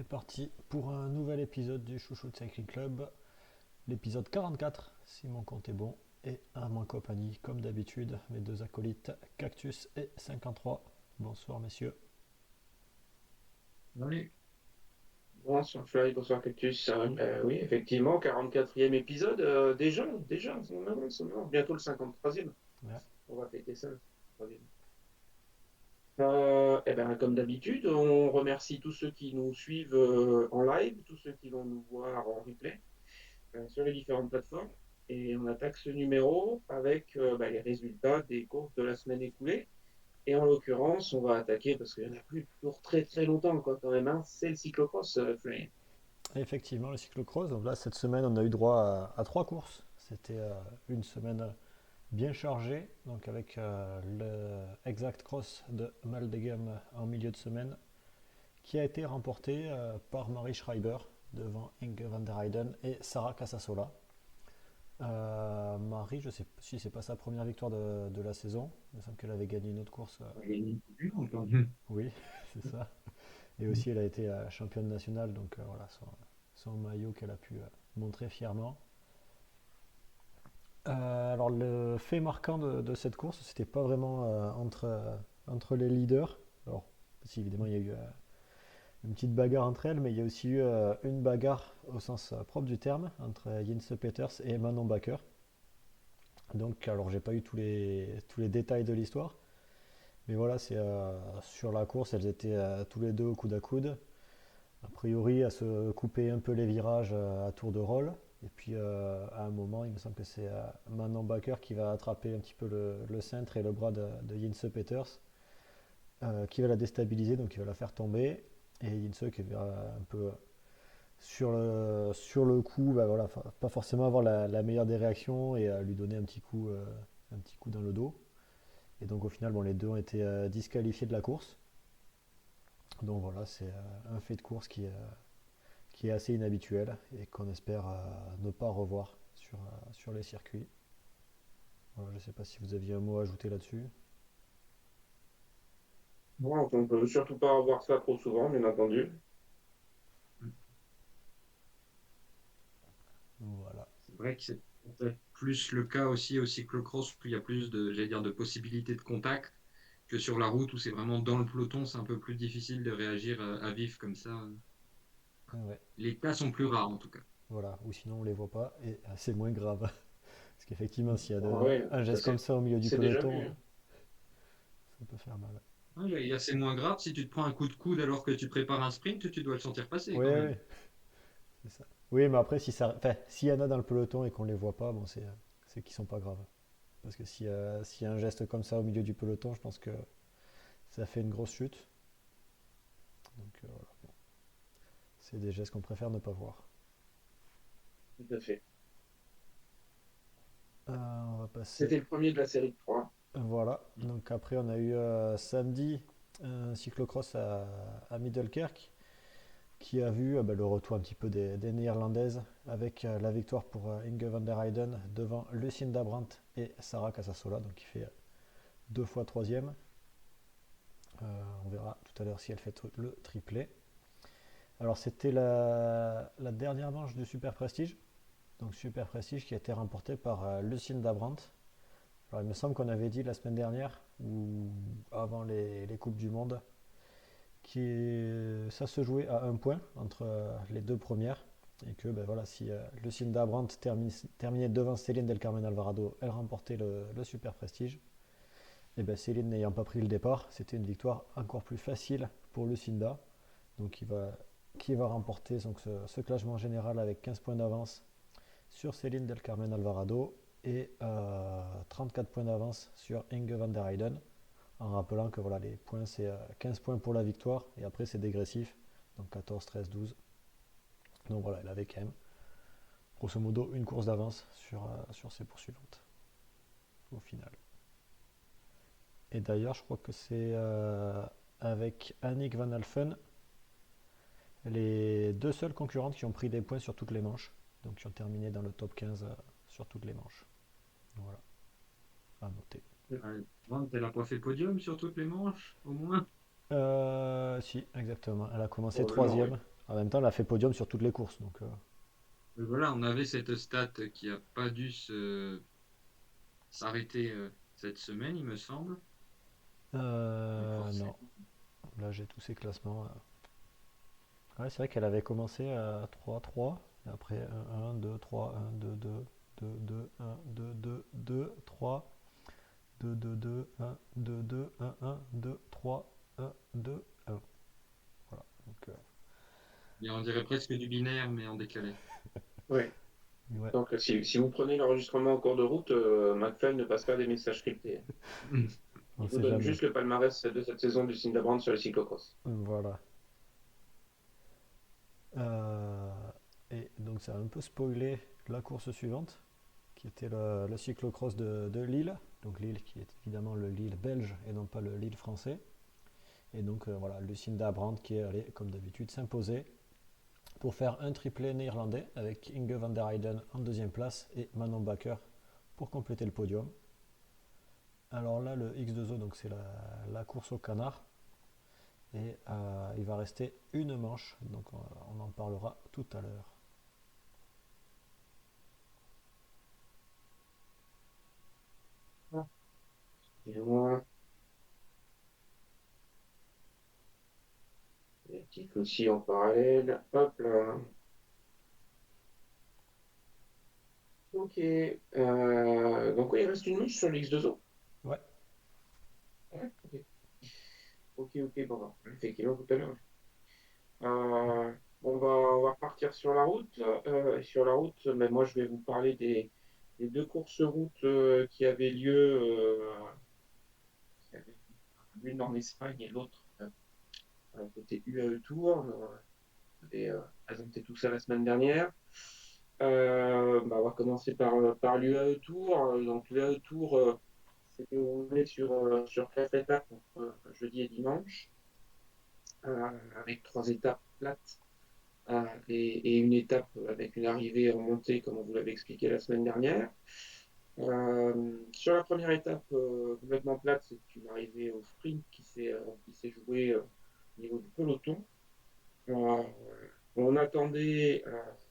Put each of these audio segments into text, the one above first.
parti pour un nouvel épisode du Chouchou de Cycling Club, l'épisode 44 si mon compte est bon, et à ma compagnie comme d'habitude mes deux acolytes Cactus et 53. Bonsoir messieurs. Oui. Bonsoir Fly, bonsoir Cactus. Oui, effectivement, 44e épisode, déjà, on avance. Bientôt le 53e. Ouais, On va fêter ça. Le 53e. Comme d'habitude, on remercie tous ceux qui nous suivent en live, tous ceux qui vont nous voir en replay sur les différentes plateformes. Et on attaque ce numéro avec les résultats des courses de la semaine écoulée. Et en l'occurrence, on va attaquer, parce qu'il n'y en a plus pour très très longtemps quoi, quand même, hein, c'est le cyclocross, Fly. effectivement le cyclocross. Donc là cette semaine on a eu droit à trois courses. C'était une semaine bien chargée, donc avec le Exact Cross de Maldegem en milieu de semaine, qui a été remporté par Marie Schreiber devant Inge van der Heyden et Sarah Casasola. Marie, je sais si c'est pas sa première victoire de la saison. Il me semble qu'elle avait gagné une autre course. Oui, c'est ça. Et aussi, elle a été championne nationale, donc voilà, son maillot qu'elle a pu montrer fièrement. Alors, le fait marquant de cette course, c'était pas vraiment entre les leaders. Alors, si évidemment, il y a eu une petite bagarre entre elles, mais il y a aussi eu une bagarre au sens propre du terme entre Jens Peters et Manon Bakker. Donc, alors, j'ai pas eu tous les détails de l'histoire. Mais voilà, c'est sur la course, elles étaient tous les deux au coude à coude. A priori, à se couper un peu les virages à tour de rôle. Et puis à un moment, il me semble que c'est Manon Bakker qui va attraper un petit peu le cintre et le bras de Jens Peters, qui va la déstabiliser, donc il va la faire tomber. Et Jens qui va un peu sur le coup, bah voilà, pas forcément avoir la meilleure des réactions et lui donner un petit coup dans le dos. Et donc au final, bon, les deux ont été disqualifiés de la course. Donc voilà, c'est un fait de course qui est assez inhabituel et qu'on espère ne pas revoir sur les circuits. Voilà, je ne sais pas si vous aviez un mot à ajouter là-dessus. Bon, on peut surtout pas avoir ça trop souvent, bien entendu. Voilà. C'est vrai que c'est peut-être plus le cas aussi au cyclocross où il y a plus de, j'allais dire, de possibilités de contact que sur la route où c'est vraiment dans le peloton, c'est un peu plus difficile de réagir à vif comme ça. Ouais, Les cas sont plus rares en tout cas. voilà. Ou sinon on les voit pas et c'est moins grave. Parce qu'effectivement, s'il y a Ah ouais, un ça geste comme ça au milieu du c'est déjà vu, peloton, hein. ça peut faire mal. Ouais, et c'est moins grave si tu te prends un coup de coude alors que tu prépares un sprint, tu dois le sentir passer Oui, quand oui, même. c'est ça. Oui, mais après, enfin, s'il y en a dans le peloton et qu'on les voit pas, bon, c'est qu'ils sont pas graves. Parce que s'il y a un geste comme ça au milieu du peloton, je pense que ça fait une grosse chute. Donc voilà, c'est des gestes qu'on préfère ne pas voir. Tout à fait. On va passer. C'était le premier de la série de 3. Voilà. Donc après, on a eu samedi un cyclocross à Middelkerk qui a vu le retour un petit peu des Néerlandaises avec la victoire pour Inge van der Heyden devant Lucinda Brandt et Sarah Casasola, donc qui fait deux fois troisième. On verra tout à l'heure si elle fait le triplé. Alors c'était la dernière manche du Super Prestige. Donc Super Prestige qui a été remporté par Lucinda Brandt. Alors il me semble qu'on avait dit la semaine dernière, ou avant les Coupes du Monde, ça se jouait à un point entre les deux premières. Et que ben voilà, si Lucinda Brandt terminait devant Céline Del Carmen Alvarado, elle remportait le Super Prestige. Et ben Céline n'ayant pas pris le départ, c'était une victoire encore plus facile pour Lucinda. Donc qui va remporter donc, ce classement général avec 15 points d'avance sur Céline Del Carmen Alvarado et 34 points d'avance sur Inge van der Heyden, en rappelant que voilà, les points c'est 15 points pour la victoire et après c'est dégressif, donc 14, 13, 12. Donc voilà, elle avait quand même grosso modo une course d'avance sur ses poursuivantes au final. Et d'ailleurs, je crois que c'est avec Annick Van Alphen les deux seules concurrentes qui ont pris des points sur toutes les manches, donc qui ont terminé dans le top 15 sur toutes les manches. Voilà, à noter. Elle n'a pas fait podium sur toutes les manches, au moins. Si, exactement. Elle a commencé Probablement, oui. troisième En même temps, elle a fait podium sur toutes les courses. Donc, Mais voilà, on avait cette stat qui a pas dû s'arrêter cette semaine, il me semble. Donc non, forcément. là j'ai tous ces classements. Ouais, c'est vrai qu'elle avait commencé à 3-3. Et après 1, 2, 3, 1, 2, 2, 2, 2, 1, 2, 2, 2, 3, 2, 2, 2, 1, 2, 2, 1, 1, 2, 3, 1, 2, 1. Voilà. Donc, Et on dirait presque du binaire, mais en décalé. Ouais. ouais, Donc, si vous prenez l'enregistrement en cours de route, McFly ne passe pas des messages cryptés. on Il vous sait donne jamais. juste le palmarès de cette saison du Cinderbrand sur le cyclocross. Voilà. Euh, et donc ça a un peu spoilé la course suivante, qui était le cyclocross de Lille. Donc Lille qui est évidemment le Lille belge et non pas le Lille français. Et donc voilà, Lucinda Brandt qui est allée comme d'habitude s'imposer pour faire un triplé néerlandais avec Inge van der Heyden en deuxième place et Manon Bakker pour compléter le podium. Alors là, le X2O, donc c'est la course au canard. Et il va rester une manche, donc on en parlera tout à l'heure. Et moi, les petits aussi en parallèle. Hop là. Ok. Donc, oui, il reste une manche sur l'X2O. Ouais, Ouais, ok. Ok, ok, bon, effectivement, tout à l'heure. On va repartir sur la route. Sur la route, mais moi, je vais vous parler des deux courses routes qui avaient lieu, qui avaient- l'une en Espagne et l'autre côté UAE Tour. On avait présenté tout ça la semaine dernière. On va commencer par l'UAE Tour. Donc, l'UAE Tour s'est déroulé sur 4 étapes entre jeudi et dimanche, avec 3 étapes plates et une étape avec une arrivée remontée, comme on vous l'avait expliqué la semaine dernière. Sur la première étape complètement plate, c'est une arrivée au sprint qui s'est jouée au niveau du peloton. Euh, on attendait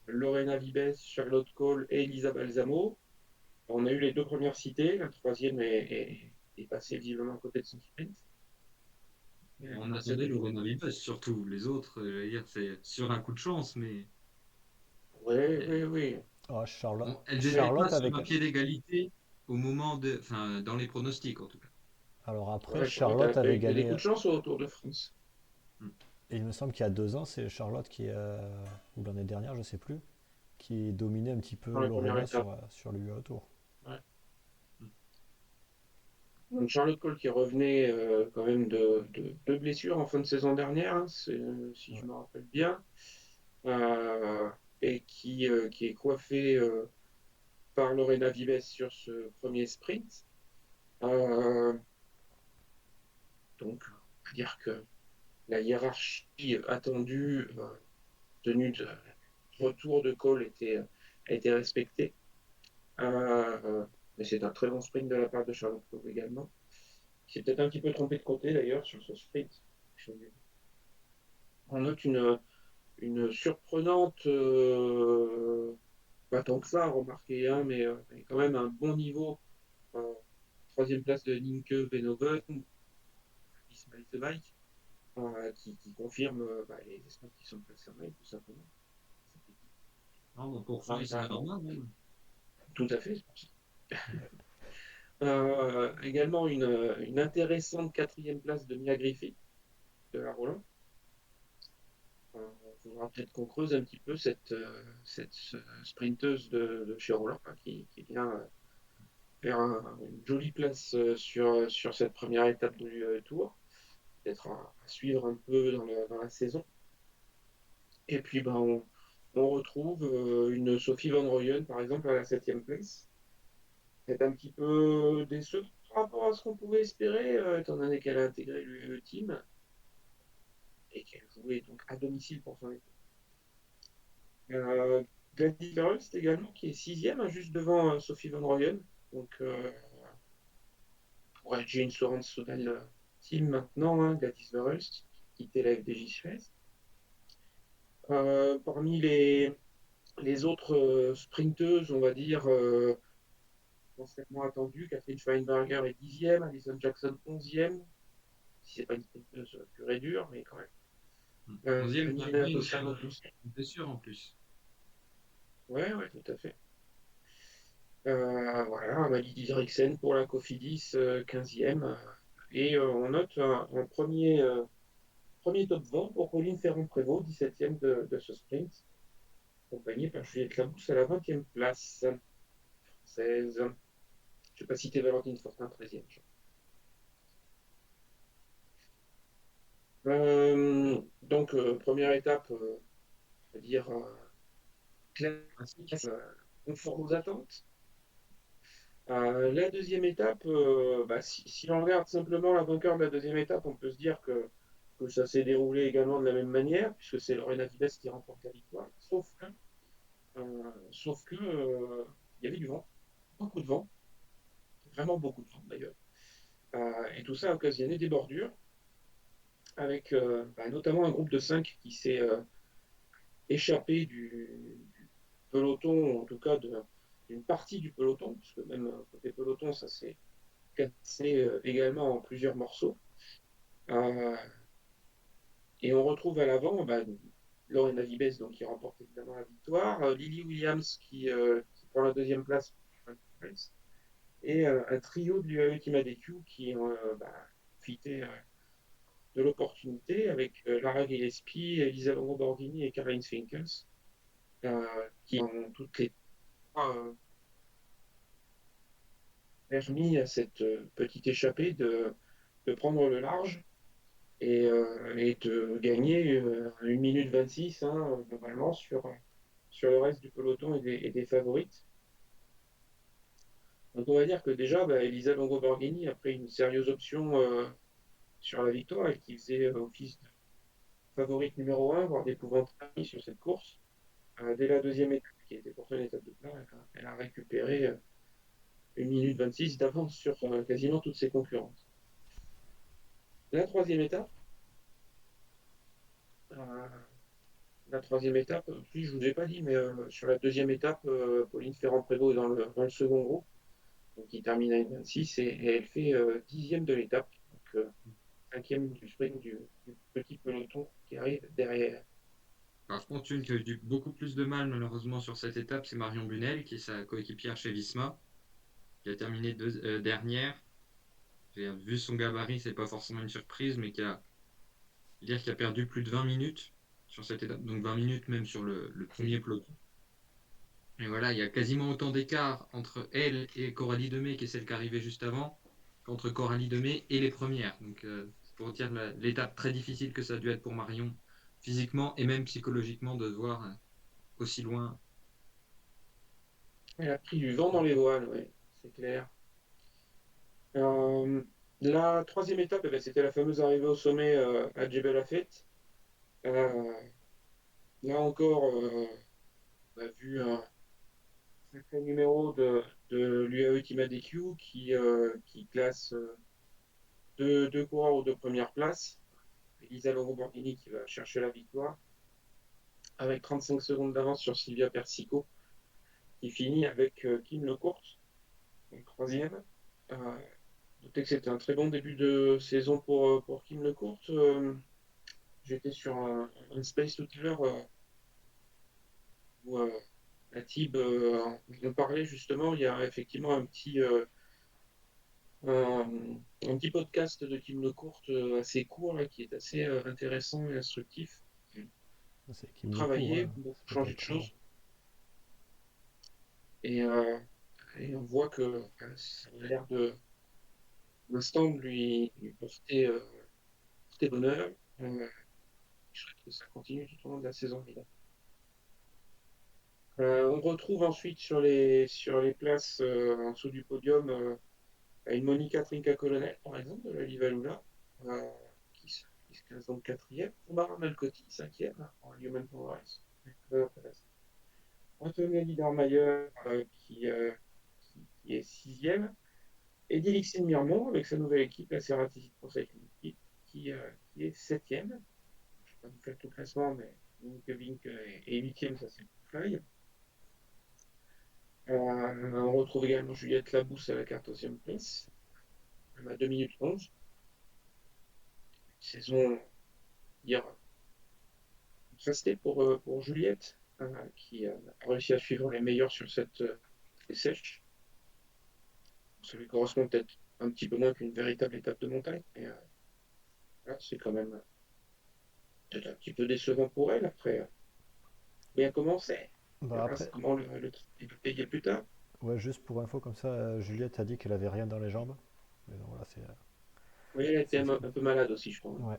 Lorena Vibes, Charlotte Cole et Elisa Balsamo. On a eu les deux premières citées, la troisième est passée visiblement à côté de son sprint. On attendait Lorena Vives surtout. Les autres, j'allais dire, c'est sur un coup de chance, mais Oui, euh, oui, oui. oh, Charlotte, elles n'étaient pas Charlotte sur avec. un pied d'égalité au moment de, enfin, dans les pronostics en tout cas. Alors après, Ouais, Charlotte a, Charlotte a avait eu des gagné. coups de chance au Tour de France. Hmm. Et il me semble qu'il y a 2 ans, c'est Charlotte qui, ou l'année dernière, je sais plus, qui dominait un petit peu Dans la première Lorena étape. sur le UAE Tour. Ouais. Donc Charlotte Cole qui revenait quand même de deux blessures en fin de saison dernière, hein, si je Ouais. me rappelle bien, euh, et qui est coiffée par Lorena Vives sur ce premier sprint. Euh, donc, on va dire que la hiérarchie attendue, tenue de retour de Cole, a été respectée. Mais c'est un très bon sprint de la part de Charlotte Cole également. Qui s'est peut-être un petit peu trompé de côté d'ailleurs sur ce sprint. On note une surprenante, pas tant que ça, remarquez, hein, mais quand même un bon niveau. Euh, Troisième place de Nienke Venoven, Ismail Sevaik, qui confirme les espoirs qui sont placés en ligne, tout simplement. Ah, bon, pour ça, Arrive c'est à- normal, hein. Tout à fait, c'est pour ça. Également une intéressante quatrième place de Mia Griffith de la Roland. Il faudra peut-être qu'on creuse un petit peu cette sprinteuse de chez Roland qui vient faire une jolie place sur cette première étape du Tour. Peut-être à suivre un peu dans la saison. Et puis on retrouve une Sophie Van Rooyen, par exemple, à la 7e place. C'est un petit peu décevant par rapport à ce qu'on pouvait espérer, étant donné qu'elle a intégré le team et qu'elle jouait donc à domicile pour son équipe. Gladys Verhulst également, qui est 6e, hein, juste devant Sophie Van Rooyen. Donc, pour Jane Sorensen team maintenant, hein, Gladys Verhulst, qui quittait la FDJ Suez. Parmi les autres sprinteuses, on va dire, potentiellement attendues, Catherine Schweinberger est 10e, Alison Jackson 11e, si c'est pas une sprinteuse pure et dure, mais quand même. 11e, Milena Paris, Toscano 12. c'est sûr en plus. Ouais, ouais, tout à fait. Voilà, Amalie Didriksen pour la Cofidis, 15e. Et on note un premier top 20 pour Pauline Ferrand-Prévot, 17e de ce sprint, accompagnée par Juliette Labousse à la 20e place française. Je ne vais pas citer Valentine Fortin, 13e. Donc, première étape, on va dire classique, conforme aux attentes. La deuxième étape, si l'on regarde simplement la vainqueur de la deuxième étape, on peut se dire que ça s'est déroulé également de la même manière, puisque c'est Lorena Vives qui remporte la victoire. Sauf que il y avait du vent, beaucoup de vent, vraiment beaucoup de vent d'ailleurs. Et tout ça a occasionné des bordures, avec notamment un groupe de 5 qui s'est échappé du peloton, en tout cas d'une partie du peloton, parce que même côté peloton, ça s'est cassé également en plusieurs morceaux. Euh, et on retrouve à l'avant Lorena Vibes donc, qui remporte évidemment la victoire, Lily Williams qui prend la deuxième place, et un trio de l'UAE Team ADQ qui ont profité de l'opportunité avec Lara Gillespie, Elisa Longo-Borghini et Caroline Swinkels, qui ont toutes les trois permis à cette petite échappée de prendre le large et de gagner 1 minute 26 globalement sur le reste du peloton et des favorites. Donc on va dire que déjà, Elisa Longo-Borghini a pris une sérieuse option sur la victoire et qui faisait office de favorite numéro 1, voire d'épouvantail sur cette course. Dès la deuxième étape, qui était pourtant une étape de plat, elle a récupéré 1 minute 26 d'avance sur quasiment toutes ses concurrentes. La troisième étape, euh, puis je ne vous ai pas dit, mais sur la deuxième étape, Pauline Ferrand-Prévot est dans le second groupe, donc qui termine à 26 et elle fait 10e de l'étape, donc 5e du sprint du petit peloton qui arrive derrière. Par contre, une qui a eu beaucoup plus de mal malheureusement sur cette étape, c'est Marion Bunel, qui est sa coéquipière chez Visma, qui a terminé dernière. Vu son gabarit, c'est pas forcément une surprise, mais qui a perdu plus de 20 minutes sur cette étape, donc 20 minutes même sur le premier peloton. Et voilà, il y a quasiment autant d'écart entre elle et Coralie Demey, qui est celle qui arrivait juste avant, qu'entre Coralie Demey et les premières. Donc, c'est pour dire l'étape très difficile que ça a dû être pour Marion, physiquement et même psychologiquement, de voir aussi loin. Elle a pris du vent dans les voiles, ouais, c'est clair. Euh, la troisième étape, c'était la fameuse arrivée au sommet à Djebel Afet. Euh, Là encore, on a vu un sacré numéro de l'UAE Team ADQ qui classe deux coureurs aux deux premières places. Elisa Longo-Borghini qui va chercher la victoire avec 35 secondes d'avance sur Silvia Persico qui finit avec Kim Lecourt, donc troisième. Notez que c'était un très bon début de saison pour Kim Lecourt. J'étais sur un space tout à l'heure où la TIB en parlait justement. Il y a effectivement un petit podcast de Kim Lecourt assez court là, qui est assez intéressant et instructif. C'est Beaucoup Kim le court, travaillé, hein. beaucoup C'est pas changé le de courant. choses. Et, euh, et on voit que ça a l'air de l'instant de lui porter bonheur. Je souhaite que ça continue tout au long de la saison. On retrouve ensuite sur les places en dessous du podium une Monica Trinca-Colonel, par exemple, de la Livalula, euh, qui se classe donc quatrième. Barbara Malcotti, cinquième, en Human Progress. Antonia Liedermayer, qui est sixième. Et Dilixine Mirmont, avec sa nouvelle équipe, la Cerati Pro Cycling Team, qui est septième. Je ne vais pas vous faire tout le classement, mais Vink est huitième, ça c'est Fly. On retrouve également Juliette Labousse à la 14e place. Elle a 2 minutes 11. Saison hier restée pour Juliette, qui a réussi à suivre les meilleurs sur cette sèche. Ça lui correspond peut-être un petit peu moins qu'une véritable étape de montagne. Mais là, c'est quand même peut-être un petit peu décevant pour elle après bien commencé. On Bah verra après, comment le est payé plus tard. ouais, juste pour info comme ça, Juliette a dit qu'elle avait rien dans les jambes. Mais donc voilà, Oui, elle était c'est fait. un peu malade aussi, je crois. Ouais.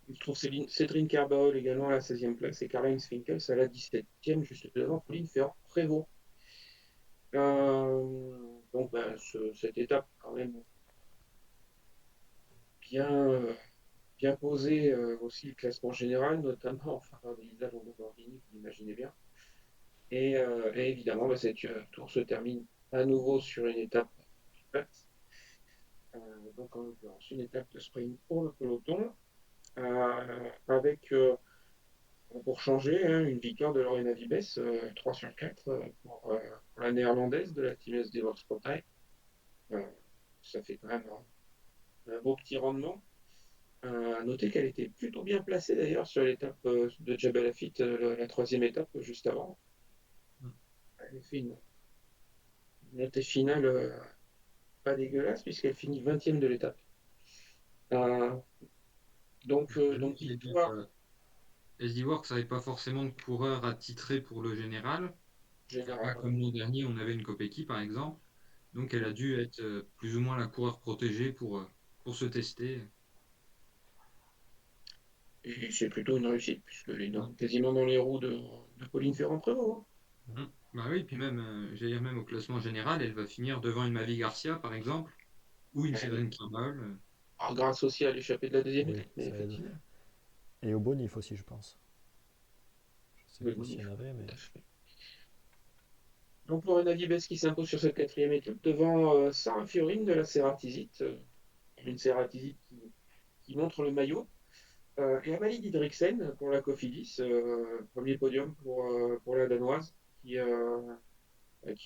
Je trouve Cédrine Kerbaol également à la 16e place et Caroline Swinkels à la 17e, juste devant Pauline Ferrand-Prévot. Donc, ben, cette étape, quand même, bien, bien posée aussi le classement général, notamment en faveur d'Elisa Longo-Borghini, vous l'imaginez bien. Et évidemment, ben, cette tour se termine à nouveau sur une étape plate. Donc, en l'occurrence, une étape de sprint pour le peloton, avec pour changer, hein, une victoire de Lorena Vibes, 3 sur 4 pour la néerlandaise de la Team SD World Spotlight. Euh, Ça fait quand même un beau petit rendement. À noter qu'elle était plutôt bien placée d'ailleurs sur l'étape de Jebel Lafitte, la troisième étape juste avant. Elle avait fait une montée finale pas dégueulasse puisqu'elle finit 20e de l'étape. Euh, donc J'allais dire, victoire SD Works n'avait pas forcément de coureur attitré pour le général. Pas générale. comme l'an dernier, on avait une Kopecky par exemple. Donc elle a dû être plus ou moins la coureur protégée pour se tester. Et c'est plutôt une réussite puisqu'elle est quasiment dans les roues de Pauline Ferrand-Prévot. Bah oui, puis même, j'allais dire même au classement général, elle va finir devant une Mavi Garcia par exemple, ou une Hein. Cédrine Kirball. Alors, grâce aussi à l'échappée de la deuxième Oui, étape, mais ça aide. effectivement. Et au bonif aussi, je pense. Je sais Oui, plus oui, s'il y en avait, tout mais. à fait. Donc Lorena Vibes qui s'impose sur cette quatrième étape devant Sarah Fiorin de la Ceratizit, une Ceratizit qui montre le maillot, et Amalie Didriksen pour la Cofidis, premier podium pour la Danoise qui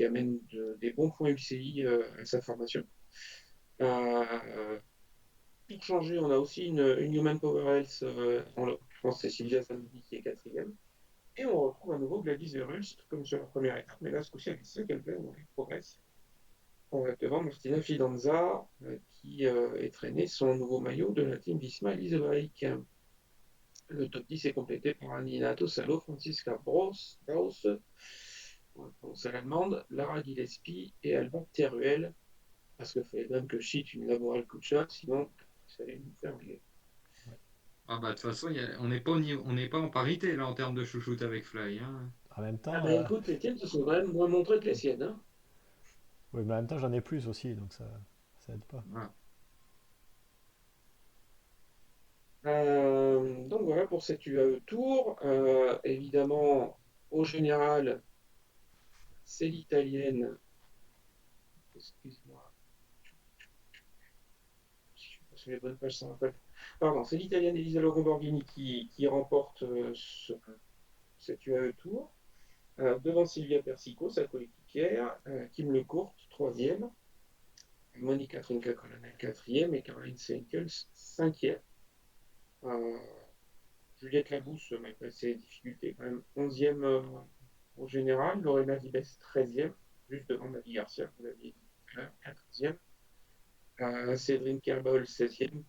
amène des bons points UCI à sa formation. Euh, pour changer, on a aussi une Human Power Health, en l'occurrence c'est Sylvia Zambi qui est quatrième. Et on retrouve à nouveau Gladys Verhulst, comme sur la première étape, mais là, ce coup-ci, elle est cinquième place, donc elle progresse. On va devant Martina Fidanza, qui est traînée son nouveau maillot de la team Visma Elisevaik. Le top 10 est complété par Aninato Salo, Francisca Braus, c'est l'allemande, Lara Gillespie et Alba Teruel, parce qu'il fallait même que je cite une Laboral Kucha, sinon ça allait nous faire engueuler. Ah bah de toute façon, on n'est pas en parité là en termes de chouchoute avec Fly, hein. En même Ah temps, ben écoute, les tiennes se sont quand même moins montrées que les siennes. Hein. oui, mais en même temps, j'en ai plus aussi, donc ça aide pas. Voilà. Donc voilà pour cette UAE Tour. Évidemment, au général, c'est l'italienne. Excuse-moi, si je suis pas sur les bonnes pages, ça rappelle. Pardon, c'est l'italienne Elisa Longoborghini qui remporte cette UAE Tour. Devant Silvia Persico, sa coéquipière, Kim Lecourt, troisième, Monica Trinca-Colonel, quatrième, et Caroline Seinkels, cinquième. Euh, Juliette Labousse, malgré ses difficultés, quand même 11e au général. Lorena Vibes, 13e, juste devant Mavi Garcia, vous l'aviez dit tout à l'heure, 14e. Cédrine Kerbol, 16e.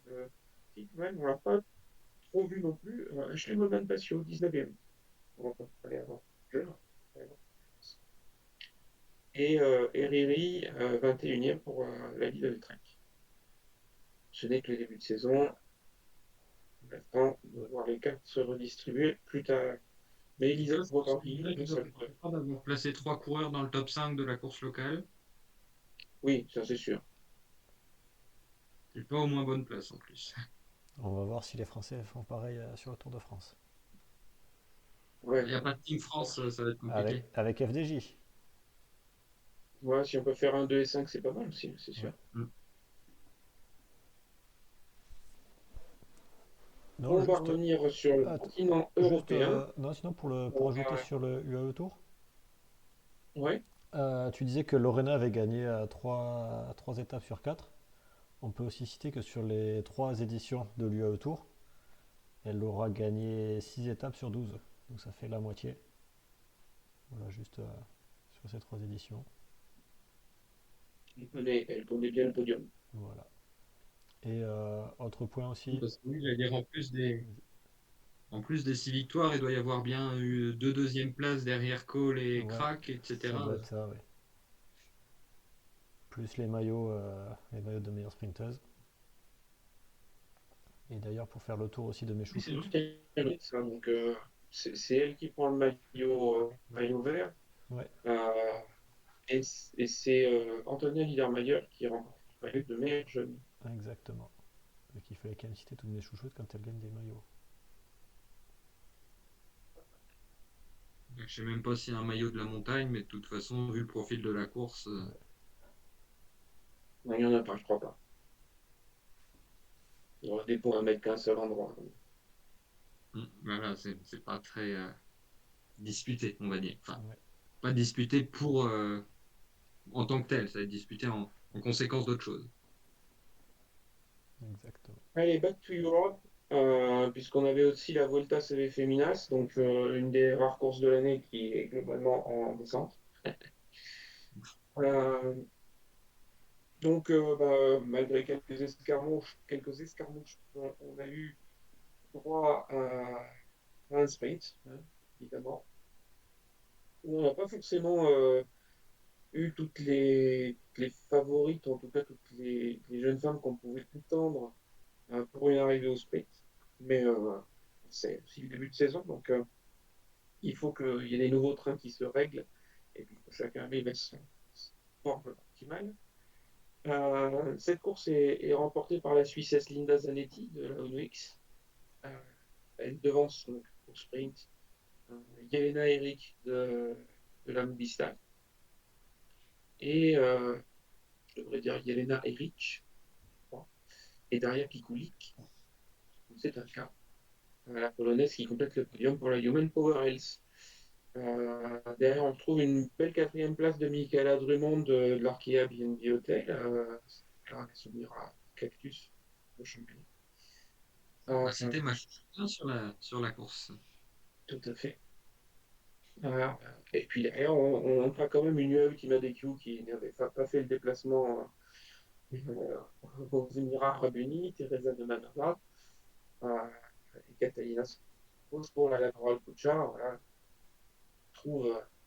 Quand même, on l'a pas trop vu non plus. Ashley Moman Passio, 19e. On va pas aller avant. Jeune. Et Riri, 21e pour la Lidl Trek. Ce n'est que le début de saison. On attend de voir les cartes se redistribuer plus tard. Mais En tout Elisa cas, je pense que Bobardini, ils ça doivent le être contents d'avoir placé trois coureurs dans le top 5 de la course locale. oui, ça c'est sûr. C'est pas au moins bonne place en plus. On va voir si les Français font pareil sur le Tour de France. Il Ouais. n'y a pas de Team France, ça va être compliqué. Avec FDJ. Ouais, si on peut faire un 2 et 5, c'est pas mal aussi, c'est Ouais. sûr. Mm. Non, On va juste, revenir sur le continent européen. non, sinon pour On ajouter va- sur le UAE Tour, Ouais, tu disais que Lorena avait gagné 3 étapes sur 4. On peut aussi citer que sur les 3 éditions de l'UAE Tour, elle aura gagné 6 étapes sur 12. Donc ça fait la moitié. Voilà, juste sur ces 3 éditions. elle connaît bien le podium. Voilà. Et autre point aussi, Parce que oui, j'allais dire en plus des 6 victoires, il doit y avoir bien eu 2 deuxièmes places derrière Cole et ouais, Crack, ça etc. doit être ça, ouais. Plus les maillots de meilleure sprinteuse. Et d'ailleurs, pour faire le tour aussi de mes Oui, c'est vrai chouchoutes, qu'elle mérite ça. Donc, c'est elle qui prend le maillot vert. ouais, Euh, et c'est Antonia Niedermayer qui remporte le maillot de meilleure jeune. exactement. Donc il fallait quand même citer toutes mes chouchoutes quand elles gagnent des maillots. Je sais même pas s'il y a un maillot de la montagne, mais de toute façon, vu le profil de la course, Ouais, Non, il n'y en a pas, je crois pas. Il y aura des points à mettre qu'un seul endroit. voilà, c'est pas très disputé, on va dire. Enfin, ouais, pas disputé pour en tant que tel, ça va être disputé en conséquence d'autre chose. exactement. Allez, back to Europe, puisqu'on avait aussi la Vuelta CV Feminas, donc une des rares courses de l'année qui est globalement en descente. Euh, donc, malgré quelques escarmouches, on a eu droit à un sprint, hein, évidemment, où on n'a pas forcément eu toutes les favorites, en tout cas toutes les jeunes femmes qu'on pouvait attendre pour une arrivée au sprint. Mais c'est aussi le début de saison, donc il faut qu'il y ait des nouveaux trains qui se règlent et puis que chacun arrive à son forme optimale. Cette course est remportée par la Suissesse Linda Zanetti de la Uno-X. Euh, Elle devance donc au sprint Jelena Eric de la Movistar et je devrais dire Jelena Eric, et Daria Pikulik, c'est un cas. La polonaise qui complète le podium pour la Human Power Health. Derrière, on trouve une belle quatrième place de Michaela Drummond de l'Arkea BNB Hotel. Là, elle s'oubliera Cactus au championnat. Bah, Euh, c'était ma chance sur la course. Tout à fait. Euh, et puis derrière, on a quand même une Ultima DQ qui n'avait pas fait le déplacement aux Émirats Arabes Unis, Teresa de Manama euh, et Catalina Santos pour la Laboral Kuchar. Voilà,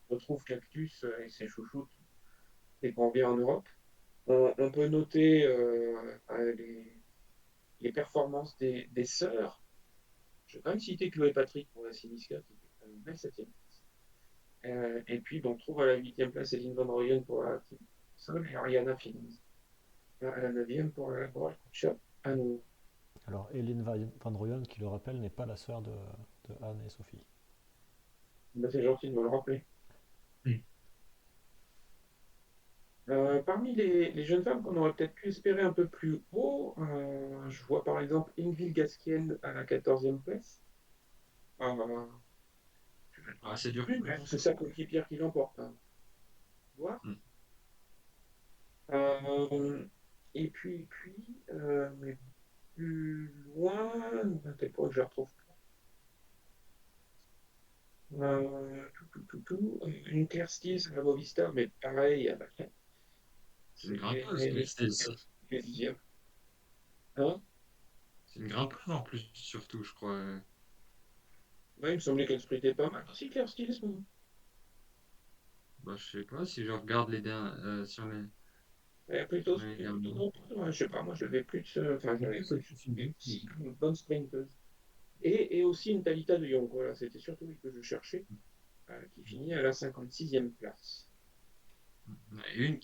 retrouve Cactus et ses chouchoutes dès qu'on vient en Europe. On peut noter les performances des sœurs. Je vais quand même citer Chloé Patrick pour la Siniska, qui fait quand même une belle septième place. Et puis, on trouve à la huitième place Eline Van Rooyen pour la team Sol et Ariana Phillips à la neuvième pour la Laboral Cup à nouveau. Alors, Van Rooyen, qui le rappelle, n'est pas la sœur de Anne et Sophie. Ben, c'est gentil de me le rappeler. Parmi les jeunes femmes qu'on aurait peut-être pu espérer un peu plus haut, je vois par exemple Ingvild Gaskiel à la quatorzième place. Euh, Ah, c'est dur. c'est sa coéquipière qui l'emporte, hein. Voir. Mm. Et puis, mais plus loin, à tel point que je la retrouve pas. Une Claire Stills à la Movistar, mais pareil, C'est une elle grimpeuse, est Christelle. dixième. Hein. C'est une grimpeuse en plus, surtout, je crois. Ouais, il me semblait qu'elle sprintait pas mal aussi, Claire Stills. Bah, je sais pas si je regarde sur les, Plutôt, sur les plutôt derniers. non, ouais, je sais pas, moi je l'avais plus, enfin je l'avais plus, une bonne sprinteuse. Et aussi une Talita de Jong, voilà, c'était surtout lui que je cherchais, qui finit à la 56e place. Et une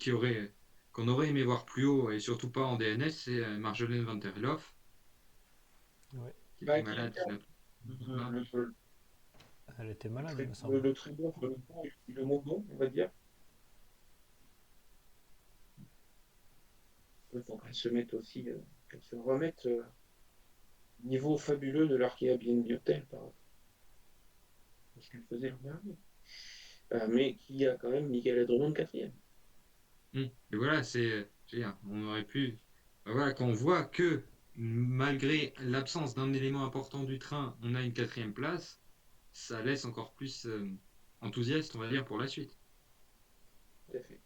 qu'on aurait aimé voir plus haut et surtout pas en DNS, c'est Marjolaine Van der Lof, Ouais. qui était Bah, qui malade, qui alterne n'a pas. Elle était malade, il me semble. le très bon, le mot bon, on va dire. Il faut qu'elle se mette aussi, qu'elle se remette niveau fabuleux de leur Airbnb Hotel, par rapport à ce qu'ils faisaient l'an dernier. Mais qui a quand même Michael Drummond quatrième. Et voilà, je veux dire, on aurait pu. Voilà, quand on voit que malgré l'absence d'un élément important du train, on a une quatrième place, ça laisse encore plus enthousiaste, on va dire, pour la suite. Tout à fait.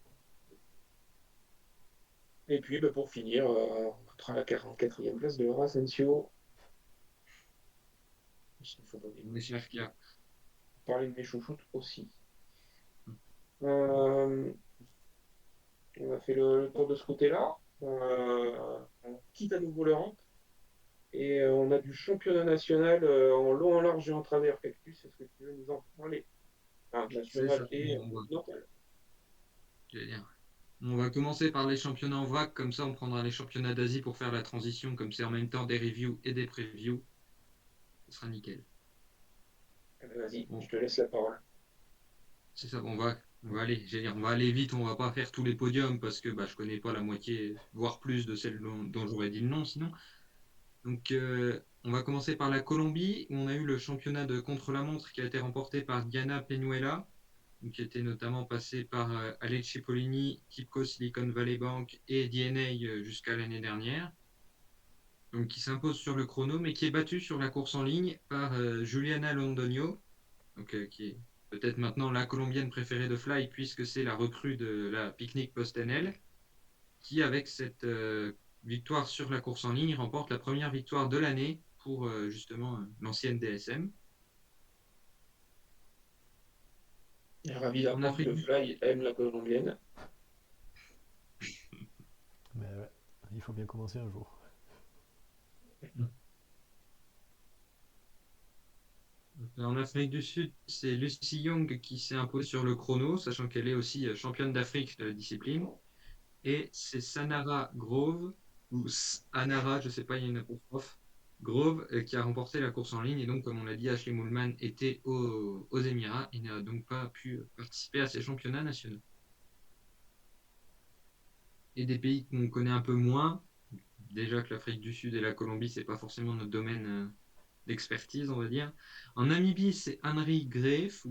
Et puis, bah, pour finir, on notera la 44e place de Laura Asensio. Parce qu'il faut pas On espère qu'il y a. parler de mes chouchoutes aussi. Euh, on a fait le tour de ce côté-là. On quitte à nouveau l'Europe. Et on a du championnat national en long, en large et en travers. Cactus, est-ce que tu veux nous en parler? Enfin, C'est national ça. et continental. Je veux dire. On va commencer par les championnats en vrac, comme ça on prendra les championnats d'Asie pour faire la transition, comme c'est en même temps des reviews et des previews. Ce sera nickel. Vas-y, Bon, je te laisse la parole. c'est ça, on va aller, j'allais dire, on va aller vite, on va pas faire tous les podiums parce que bah, je connais pas la moitié, voire plus de celles dont j'aurais dit le nom sinon. Donc on va commencer par la Colombie, où on a eu le championnat de contre-la-montre qui a été remporté par Diana Peñuela, donc, qui était notamment passé par Alex Cipollini, Kipco Silicon Valley Bank et DNA jusqu'à l'année dernière. Donc qui s'impose sur le chrono, mais qui est battu sur la course en ligne par Juliana Londoño, donc, qui est peut-être maintenant la Colombienne préférée de Fly, puisque c'est la recrue de la Picnic Post-NL, qui, avec cette victoire sur la course en ligne, remporte la première victoire de l'année pour justement l'ancienne DSM. Ravi En d'apprendre que Afrique, Fly aime la colombienne. Mais ouais, il faut bien commencer un jour. en Afrique du Sud, c'est Lucy Young qui s'est imposée sur le chrono, sachant qu'elle est aussi championne d'Afrique de la discipline. Et c'est Sanara Grove, ou Anara, je ne sais pas, il y a une apostrophe, Grove, qui a remporté la course en ligne. Et donc, comme on l'a dit, Ashley Moolman était aux Émirats et n'a donc pas pu participer à ces championnats nationaux. Et des pays qu'on connaît un peu moins, déjà que l'Afrique du Sud et la Colombie, c'est pas forcément notre domaine d'expertise, on va dire. En Namibie, c'est Henry Greif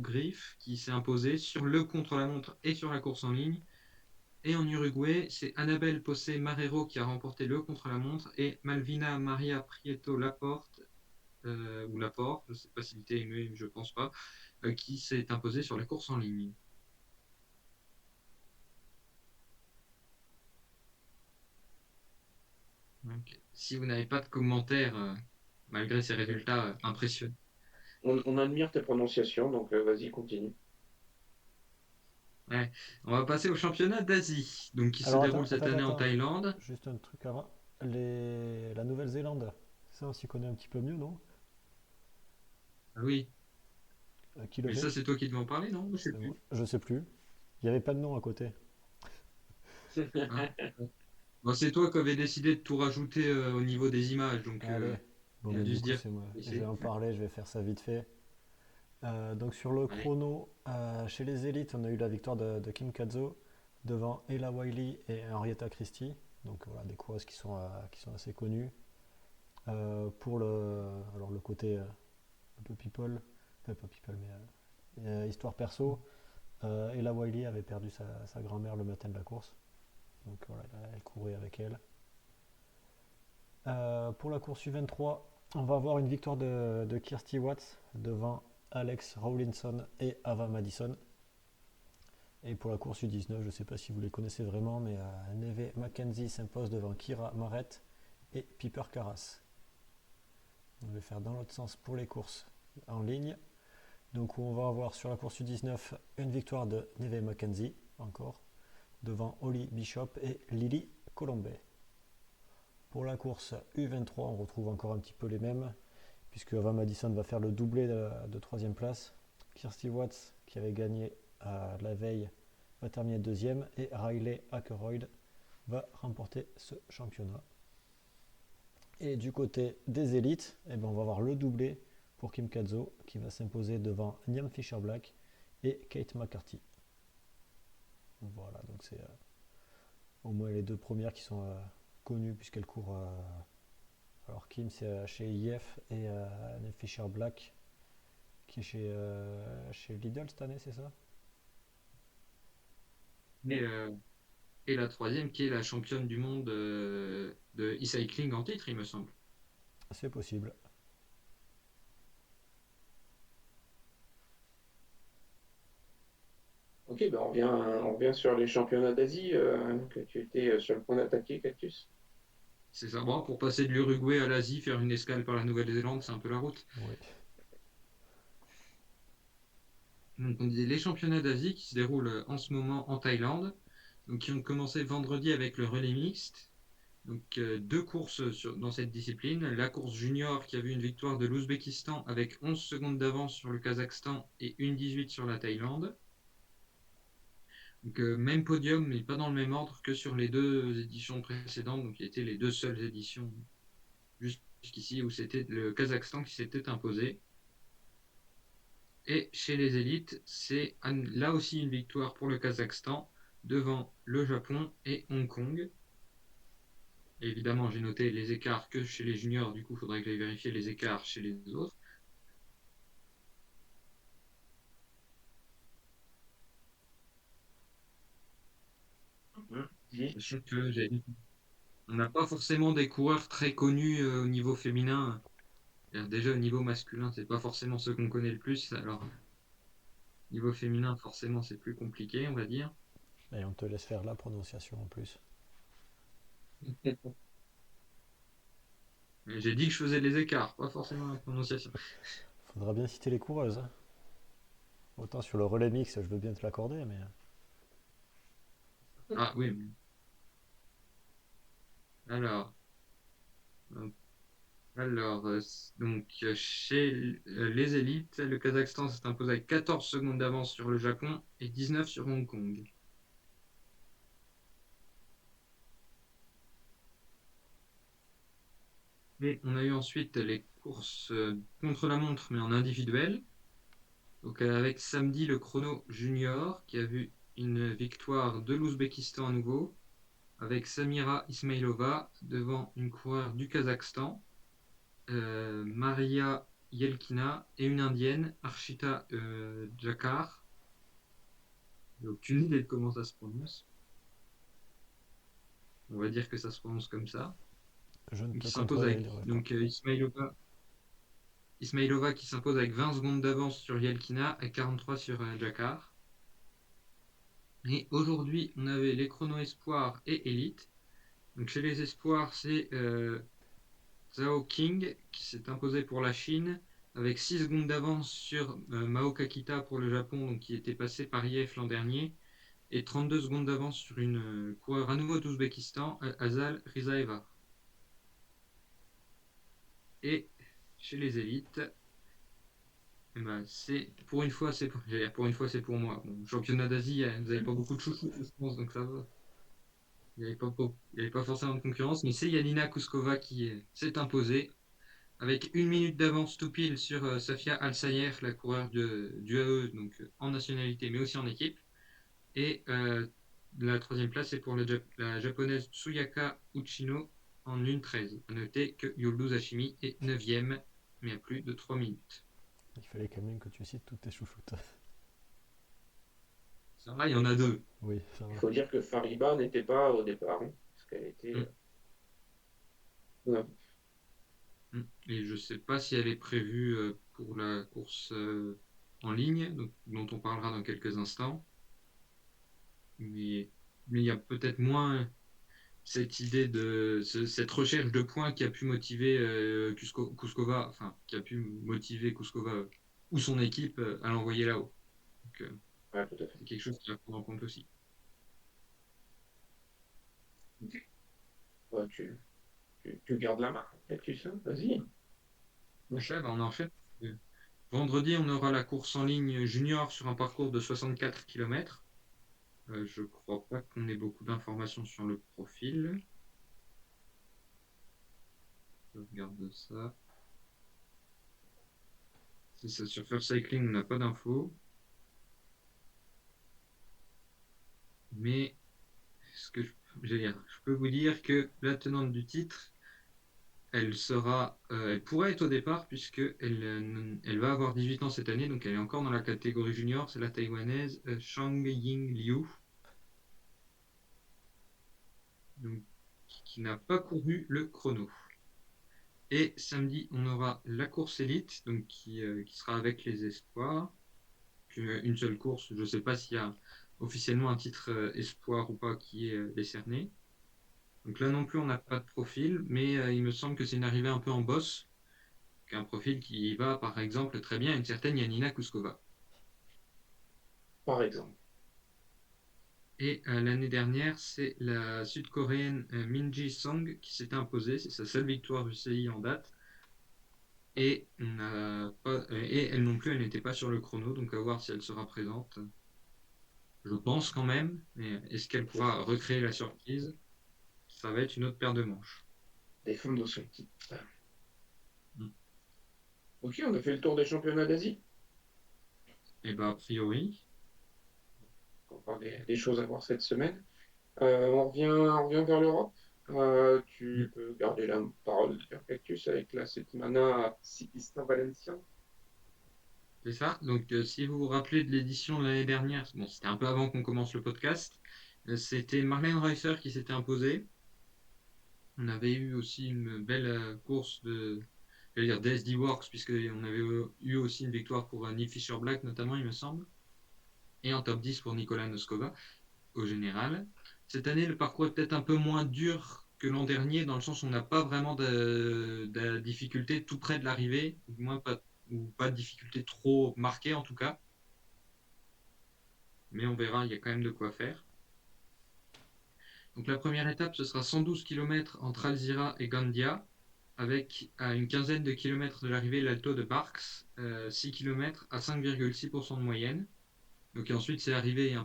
qui s'est imposé sur le contre-la-montre et sur la course en ligne. Et en Uruguay, c'est Annabelle Posse Marrero qui a remporté le contre-la-montre et Malvina Maria Prieto Laporte, ou Laporte, je ne sais pas si c'était aimé, je pense pas, qui s'est imposée sur la course en ligne. Donc, si vous n'avez pas de commentaires, malgré ces résultats impressionnants, On admire tes prononciations, donc vas-y, continue. ouais, on va passer au championnat d'Asie, donc qui se Alors déroule attends, cette attends, année en attends. Thaïlande. Juste un truc avant. La Nouvelle-Zélande, ça on s'y connaît un petit peu mieux, non? Ah oui, Qui le mais fait? ça c'est toi qui devais en parler, non? Je sais C'est moi. plus. Je sais plus. Il n'y avait pas de nom à côté. Ah. Bon, c'est toi qui avais décidé de tout rajouter au niveau des images, donc Allez. Bon, il a mais dû du se coup, dire. c'est moi. Je vais C'est. en parler, je vais faire ça vite fait. Donc sur le Allez. chrono, chez les élites, on a eu la victoire de Kim Kazo devant Ella Wiley et Henrietta Christie. Donc voilà, des coureuses qui sont assez connues. Pour alors le côté un peu people, enfin pas people, mais histoire perso, Ella Wiley avait perdu sa grand-mère le matin de la course. Donc voilà, elle courait avec elle. Pour la course U23, on va avoir une victoire de Kirsty Watts devant Alex Rawlinson et Ava Madison. Et pour la course U19, je ne sais pas si vous les connaissez vraiment, mais Neve Mackenzie s'impose devant Kira Marette et Piper Carras. On va faire dans l'autre sens pour les courses en ligne. Donc on va avoir sur la course U19 une victoire de Neve Mackenzie, encore, devant Holly Bishop et Lily Colombet. Pour la course U23, on retrouve encore un petit peu les mêmes, puisque Ava Madison va faire le doublé de troisième place. Kirsty Watts, qui avait gagné la veille, va terminer deuxième, et Riley Ackroyd va remporter ce championnat. Et du côté des élites, eh ben on va avoir le doublé pour Kim Kazo, qui va s'imposer devant Niam Fisher-Black et Kate McCarthy. Voilà, donc c'est au moins les deux premières qui sont connues, puisqu'elles courent Alors Kim, c'est chez IF et Neve Fisher Black qui est chez Lidl cette année, c'est ça? Et, euh, et la troisième qui est la championne du monde de e-cycling en titre, il me semble. C'est possible. Ok, ben on revient sur les championnats d'Asie que tu étais sur le point d'attaquer, Cactus. C'est ça. Bon, pour passer de l'Uruguay à l'Asie, faire une escale par la Nouvelle-Zélande, c'est un peu la route. Oui. Donc, on disait les championnats d'Asie qui se déroulent en ce moment en Thaïlande, donc qui ont commencé vendredi avec le relais mixte. Donc, deux courses dans cette discipline. La course junior qui a vu une victoire de l'Ouzbékistan avec 11 secondes d'avance sur le Kazakhstan et 1,18 sur la Thaïlande. Donc, même podium, mais pas dans le même ordre que sur les deux éditions précédentes, donc qui étaient les deux seules éditions jusqu'ici où c'était le Kazakhstan qui s'était imposé. Et chez les élites, c'est là aussi une victoire pour le Kazakhstan devant le Japon et Hong Kong. Et évidemment, j'ai noté les écarts que chez les juniors, du coup, il faudrait que j'aille vérifier les écarts chez les autres. Dis. Sachant que on n'a pas forcément des coureurs très connus au niveau féminin. Déjà au niveau masculin, c'est pas forcément ceux qu'on connaît le plus. Alors, niveau féminin, forcément, c'est plus compliqué, on va dire. Et on te laisse faire la prononciation en plus. Mais j'ai dit que je faisais les écarts, pas forcément la prononciation. Faudra bien citer les coureuses, hein. Autant sur le relais mix, je veux bien te l'accorder, mais Ah oui. Alors, euh, chez les élites, le Kazakhstan s'est imposé avec 14 secondes d'avance sur le Japon et 19 sur Hong Kong. Et on a eu ensuite les courses contre la montre, mais en individuel. Donc avec samedi le chrono junior qui a vu une victoire de l'Ouzbékistan à nouveau, avec Samira Ismailova devant une coureure du Kazakhstan, Maria Yelkina et une indienne, Arshita Jakar. J'ai aucune idée de comment ça se prononce. On va dire que ça se prononce comme ça. je ne te Qui s'impose avec contredirai pas. donc Ismailova qui s'impose avec 20 secondes d'avance sur Yelkina et 43 sur Jakar. Et aujourd'hui, on avait les chronos espoirs et élite. Donc chez les espoirs, c'est Zhao King qui s'est imposé pour la Chine avec 6 secondes d'avance sur Mao Kakita pour le Japon, donc qui était passé par IF l'an dernier, et 32 secondes d'avance sur une coureure à nouveau d'Ouzbékistan, Azal Rizaeva. Et chez les élites, eh ben, pour une fois c'est pour moi. Bon, championnat d'Asie, vous n'avez pas beaucoup de chouchous, je pense, donc ça va. Il y avait pas forcément de concurrence, mais c'est Yanina Kuskova qui s'est imposée avec une minute d'avance tout pile sur Safia Al-Sayer, la coureure du AE, donc en nationalité mais aussi en équipe. Et la troisième place est pour la japonaise Tsuyaka Uchino en 1,13. A noter que Yulduz Hashimi est 9e, mais à plus de 3 minutes. Il fallait quand même que tu cites toutes tes chouchoutes. Ça va, il y en a deux. Oui, ça Il va. faut dire que Fariba n'était pas au départ, hein, parce qu'elle était. Mm. Ouais. Et je ne sais pas si elle est prévue pour la course en ligne, dont on parlera dans quelques instants. Mais, mais il y a peut-être moins cette idée cette recherche de points qui a pu motiver Kuskova, enfin, qui a pu motiver Kuskova ou son équipe à l'envoyer là-haut. Donc, Ouais, tout à fait. c'est quelque chose à prendre en compte aussi. Ouais, tu gardes la main, Cactus, hein, vas-y. Donc là, bah, on enchaîne. Vendredi, on aura la course en ligne junior sur un parcours de 64 km. Je crois pas qu'on ait beaucoup d'informations sur le profil. Je regarde ça. C'est ça, sur First Cycling, on n'a pas d'infos. Mais ce que je peux vous dire que la tenante du titre, elle pourrait être au départ puisque elle va avoir 18 ans cette année, donc elle est encore dans la catégorie junior. C'est la taïwanaise Shang Ying Liu, donc, qui n'a pas couru le chrono. Et samedi, on aura la course élite, donc qui sera avec les espoirs. Une seule course, je ne sais pas s'il y a officiellement un titre espoir ou pas qui est décerné. Donc là non plus, on n'a pas de profil, mais il me semble que c'est une arrivée un peu en bosse, qu'un profil qui va par exemple très bien à une certaine Yanina Kuskova. par exemple. Et l'année dernière, c'est la sud-coréenne Minji Song qui s'était imposée. C'est sa seule victoire UCI en date. Et, et elle non plus, elle n'était pas sur le chrono, donc à voir si elle sera présente. Je pense quand même, mais est-ce qu'elle pourra recréer la surprise? Ça va être une autre paire de manches. Défendre son titre. Mm. Ok, on a fait le tour des championnats d'Asie. Et bah, a priori, Encore des choses à voir cette semaine. On revient vers l'Europe. mm, Tu peux garder la parole de Cactus avec la Setmana Ciclista Valencia. c'est ça. Donc, si vous vous rappelez de l'édition de l'année dernière, bon, c'était un peu avant qu'on commence le podcast, c'était Marlene Reusser qui s'était imposée. On avait eu aussi une belle course j'allais dire DSD Works, puisqu'on avait eu aussi une victoire pour Nick Fisher-Black, notamment, il me semble, et en top 10 pour Nicolas Noskova, au général. Cette année, le parcours est peut-être un peu moins dur que l'an dernier, dans le sens où on n'a pas vraiment de difficulté tout près de l'arrivée, ou pas de difficulté trop marquée en tout cas, mais on verra, il y a quand même de quoi faire. Donc la première étape, ce sera 112 km entre Alzira et Gandia, avec à une quinzaine de kilomètres de l'arrivée l'Alto de Barks, 6 km à 5,6% de moyenne. Donc ensuite c'est arrivée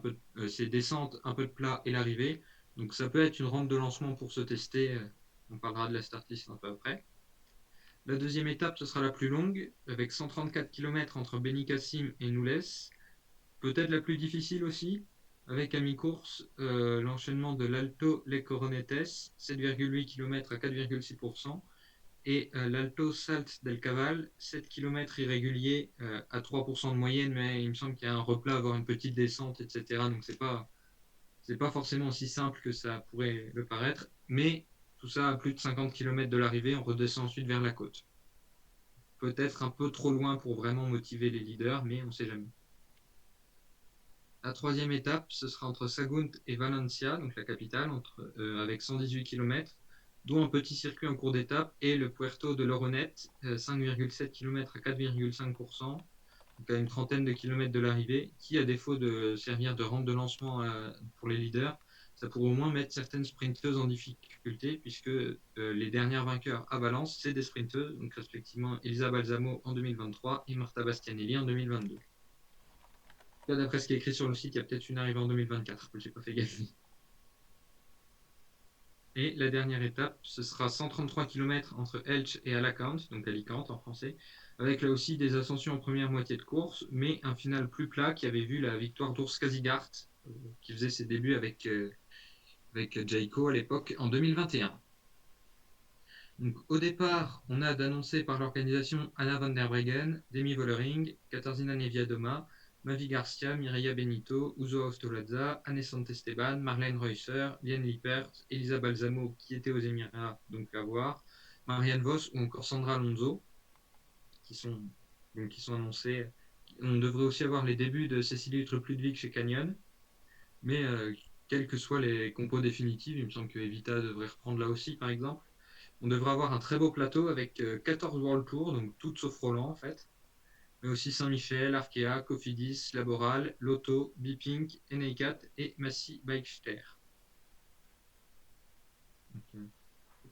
c'est descente, un peu de plat et l'arrivée. Donc ça peut être une rampe de lancement pour se tester. On parlera de la start list un peu après. La deuxième étape, ce sera la plus longue, avec 134 km entre Benicassim et Noules. Peut-être la plus difficile aussi, avec à mi-course l'enchaînement de l'Alto Les Coronetes, 7,8 km à 4,6%, et l'Alto Salt del Caval, 7 km irréguliers à 3% de moyenne, mais il me semble qu'il y a un replat, avoir une petite descente, etc. Donc c'est pas forcément aussi simple que ça pourrait le paraître, mais tout ça à plus de 50 km de l'arrivée, on redescend ensuite vers la côte. Peut-être un peu trop loin pour vraiment motiver les leaders, mais on ne sait jamais. La troisième étape, ce sera entre Sagunt et Valencia, donc la capitale, avec 118 km, dont un petit circuit en cours d'étape, et le Puerto de Loronet, 5,7 km à 4,5%, donc à une trentaine de kilomètres de l'arrivée, qui, à défaut de servir de rampe de lancement pour les leaders, ça pourrait au moins mettre certaines sprinteuses en difficulté, puisque les dernières vainqueurs à Valence, c'est des sprinteuses, donc respectivement Elisa Balsamo en 2023 et Marta Bastianelli en 2022. Là, d'après ce qui est écrit sur le site, il y a peut-être une arrivée en 2024, que j'ai pas fait gaffe. Et la dernière étape, ce sera 133 km entre Elche et Alicante, donc Alicante en français, avec là aussi des ascensions en première moitié de course, mais un final plus plat qui avait vu la victoire d'Urs Kazigart, qui faisait ses débuts avec Jayco à l'époque en 2021. Donc, au départ, on a d'annoncer par l'organisation Anna van der Breggen, Demi Vollering, Katarzyna Niewiadoma, Mavi Garcia, Mireia Benito, Uzo Ostolaza, Anne Esteban, Marlène Reusser, Liane Lippert, Elisa Balsamo qui était aux Émirats, donc à voir, Marianne Vos ou encore Sandra Alonso qui sont, qui sont annoncés. On devrait aussi avoir les débuts de Cécilie Utre-Ludwig chez Canyon, mais quels que soient les compos définitifs, il me semble que Evita devrait reprendre là aussi par exemple. On devrait avoir un très beau plateau avec 14 World Tours, donc toutes sauf Roland en fait, mais aussi Saint-Michel, Arkea, Cofidis, Laboral, Lotto, Bipink, Eneicat et Massy Bikester.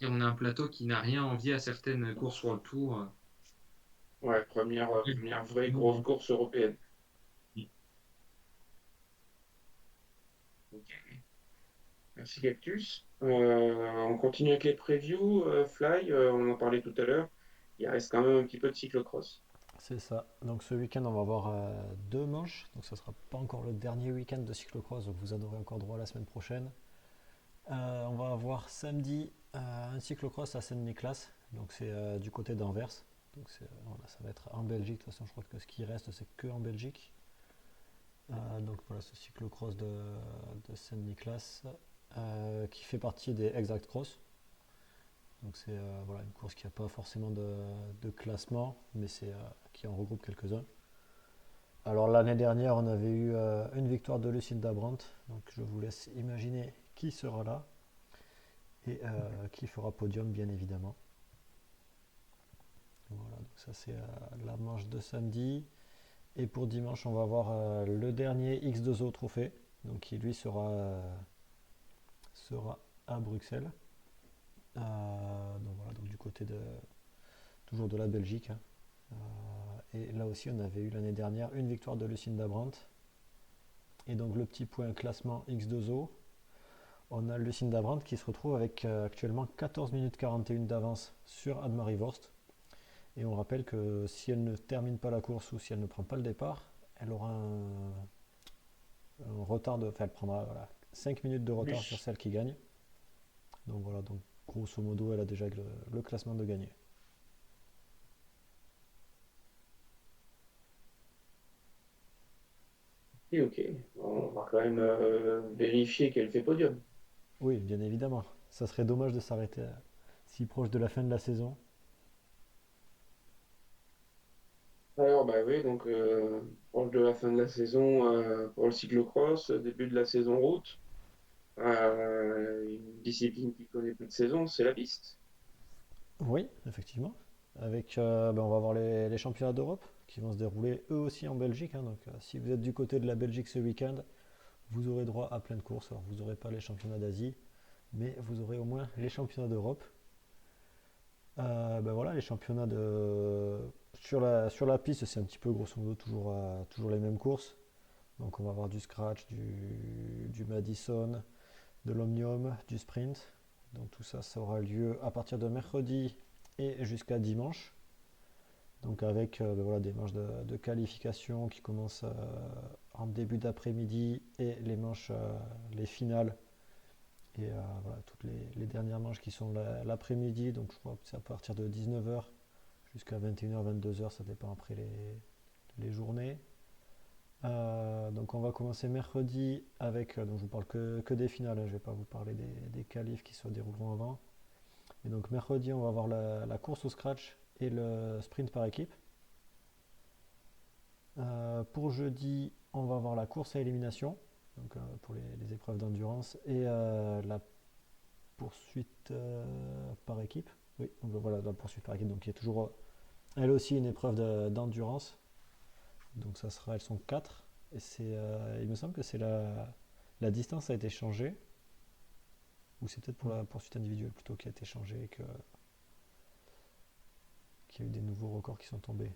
On a un plateau qui n'a rien envié à certaines courses World Tour. Ouais, première vraie grosse course européenne. Ok. Merci Cactus. On continue avec les previews. Fly, on en parlait tout à l'heure. Il reste quand même un petit peu de cyclocross. C'est ça. Donc ce week-end, on va avoir deux manches. Donc ça sera pas encore le dernier week-end de cyclocross. Donc vous en aurez encore droit la semaine prochaine. On va avoir samedi un cyclocross à Saint-Nicolas Donc c'est du côté d'Anvers. Donc voilà, ça va être en Belgique. De toute façon, je crois que ce qui reste, c'est que en Belgique. Donc voilà, ce cyclocross de Saint-Nicolas qui fait partie des Exact Cross. Donc c'est voilà, une course qui n'a pas forcément de classement, mais qui en regroupe quelques-uns. Alors l'année dernière, on avait eu une victoire de Lucinda Brandt, donc je vous laisse imaginer qui sera là et qui fera podium bien évidemment. Voilà, donc ça c'est la manche de samedi. Et pour dimanche, on va avoir le dernier X2O trophée, donc qui lui sera à Bruxelles. Donc voilà, donc du côté toujours de la Belgique, hein. Et là aussi, on avait eu l'année dernière une victoire de Lucinda Brandt. Et donc le petit point classement X2O, on a Lucinda Brandt qui se retrouve avec actuellement 14 minutes 41 d'avance sur Anne-Marie Worst. Et on rappelle que si elle ne termine pas la course ou si elle ne prend pas le départ, elle aura un retard enfin elle prendra 5 minutes de retard sur Plus. celle qui gagne. Donc voilà, donc grosso modo, elle a déjà le classement de gagner. Et ok, on va quand même vérifier qu'elle fait podium. Oui, bien évidemment. Ça serait dommage de s'arrêter si proche de la fin de la saison. Alors, bah oui, donc proche de la fin de la saison pour le cyclocross, début de la saison route. Une discipline qui connaît plus de saison, c'est la piste. Oui, effectivement. Avec, on va avoir les championnats d'Europe qui vont se dérouler eux aussi en Belgique, hein. Donc, si vous êtes du côté de la Belgique ce week-end, vous aurez droit à plein de courses. Alors, vous n'aurez pas les championnats d'Asie, mais vous aurez au moins les championnats d'Europe. Voilà, les championnats sur la piste, c'est un petit peu grosso modo toujours les mêmes courses. Donc, on va avoir du scratch, du Madison, de l'Omnium, du sprint. Donc, tout ça, ça aura lieu à partir de mercredi et jusqu'à dimanche. Donc avec voilà, des manches de qualification qui commencent en début d'après-midi et les manches, les finales et voilà, toutes les dernières manches qui sont l'après-midi. Donc je crois que c'est à partir de 19h jusqu'à 21h, 22h, ça dépend après les journées. Donc on va commencer mercredi avec, donc je vous parle que des finales, hein, je ne vais pas vous parler des qualifs qui se dérouleront avant. Et donc mercredi on va avoir la course au scratch et le sprint par équipe. Pour jeudi, on va avoir la course à élimination, donc pour les épreuves d'endurance, et la poursuite par équipe. Oui, donc voilà, la poursuite par équipe, donc qui est toujours elle aussi une épreuve d'endurance. Donc elles sont 4. Et il me semble que c'est la distance a été changée, ou c'est peut-être pour la poursuite individuelle plutôt qui a été changée et qu'il y a eu des nouveaux records qui sont tombés.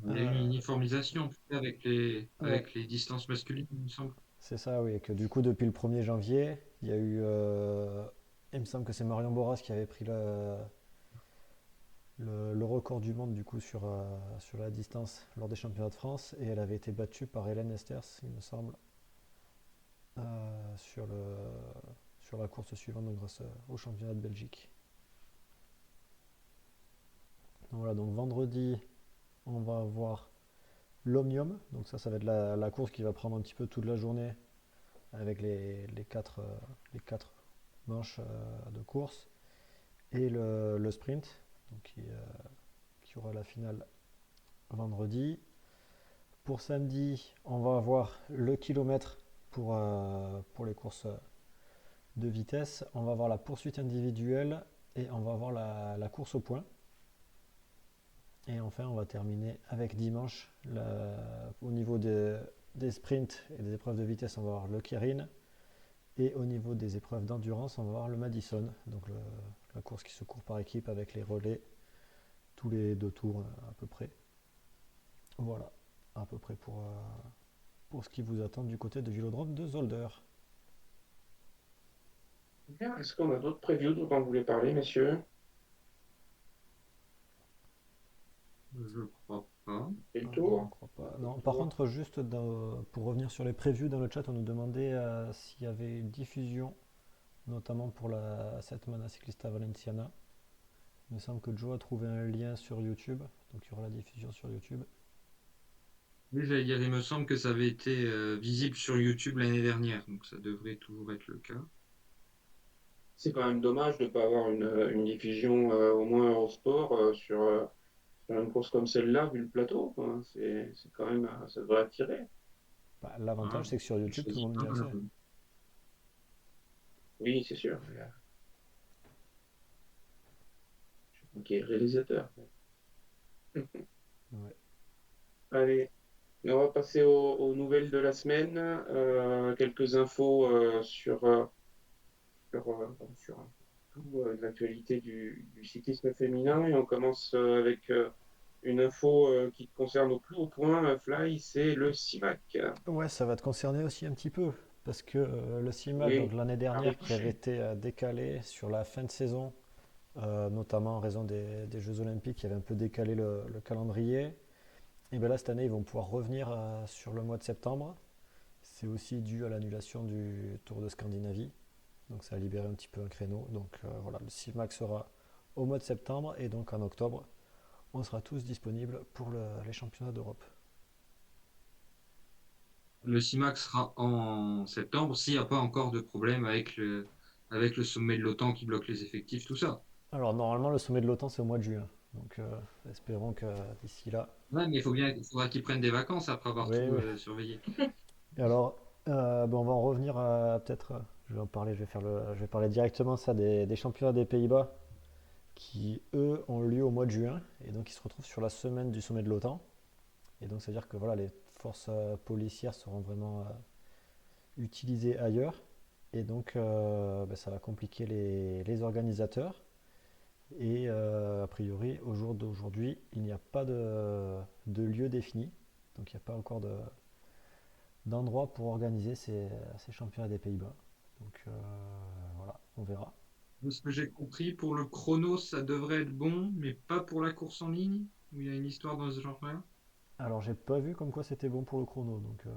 Il y a eu une uniformisation tu sais, Ouais, avec les distances masculines, il me semble. c'est ça, oui. Et que du coup, depuis le 1er janvier, il y a eu. Il me semble que c'est Marion Boras qui avait pris le record du monde du coup sur la distance lors des championnats de France. Et elle avait été battue par Hélène Esters, il me semble, sur la course suivante, donc grâce au championnat de Belgique. Donc voilà, donc vendredi, on va avoir l'Omnium. Donc ça va être la course qui va prendre un petit peu toute la journée avec les quatre manches de course et le sprint donc qui aura la finale vendredi. Pour samedi, on va avoir le kilomètre pour les courses de vitesse. On va avoir la poursuite individuelle et on va avoir la course au point. Et enfin, on va terminer avec dimanche. Au niveau des sprints et des épreuves de vitesse, on va avoir le Keirin. Et au niveau des épreuves d'endurance, on va avoir le Madison, donc la course qui se court par équipe avec les relais tous les 2 tours à peu près. Voilà, à peu près pour ce qui vous attend du côté de Vélodrome de Zolder. Bien, est-ce qu'on a d'autres previews dont on voulait parler, messieurs? Je crois pas. Et le Je ne tour? crois On a pas. fait le Non, par tour. contre, juste pour revenir sur les previews dans le chat, on nous demandait s'il y avait une diffusion notamment pour la Setmana Ciclista Valenciana. Il me semble que Joe a trouvé un lien sur YouTube, donc il y aura la diffusion sur YouTube. Oui, j'allais dire, il me semble que ça avait été visible sur YouTube l'année dernière, donc ça devrait toujours être le cas. C'est quand même dommage de ne pas avoir une diffusion au moins Eurosport sur une course comme celle-là, vu le plateau, quoi. C'est quand même, ça devrait attirer. Bah, Voilà. l'avantage, c'est que sur Je YouTube, tout le choisis monde pas, y a accès. Oui, c'est sûr. Ok, réalisateur. Ouais. Allez, on va passer aux nouvelles de la semaine. Quelques infos sur tout l'actualité du cyclisme féminin. Et on commence avec une info qui te concerne au plus haut point, Fly, c'est le CIMAC. Ouais, ça va te concerner aussi un petit peu, parce que le CIMAC, donc Oui, l'année par dernière, qui avait ricochet. été décalé sur la fin de saison, notamment en raison des Jeux Olympiques, qui avait un peu décalé le calendrier. Et bien là, cette année, ils vont pouvoir revenir sur le mois de septembre. C'est aussi dû à l'annulation du Tour de Scandinavie. Donc ça a libéré un petit peu un créneau. Donc voilà, le CIMAC sera au mois de septembre et donc en octobre, on sera tous disponibles pour les championnats d'Europe. Le CIMAC sera en septembre s'il n'y a pas encore de problème avec le sommet de l'OTAN qui bloque les effectifs, tout ça. Alors normalement, le sommet de l'OTAN, c'est au mois de juin. Donc espérons que d'ici là. Ouais, mais il faudra qu'ils prennent des vacances après avoir Oui, tout oui. surveillé. Et alors, bon, on va en revenir à peut-être. Je vais en parler, je vais parler directement ça des championnats des Pays-Bas qui, eux, ont lieu au mois de juin. Et donc, ils se retrouvent sur la semaine du sommet de l'OTAN. Et donc, c'est-à-dire que voilà, les forces policières seront vraiment utilisées ailleurs. Et donc, ben, ça va compliquer les organisateurs. Et a priori, au jour d'aujourd'hui, il n'y a pas de lieu défini. Donc, il n'y a pas encore d'endroit pour organiser ces championnats des Pays-Bas. Donc, voilà, on verra. De ce que j'ai compris, pour le chrono, ça devrait être bon, mais pas pour la course en ligne, où il y a une histoire dans ce genre-là, Alors, j'ai pas vu comme quoi c'était bon pour le chrono. Donc,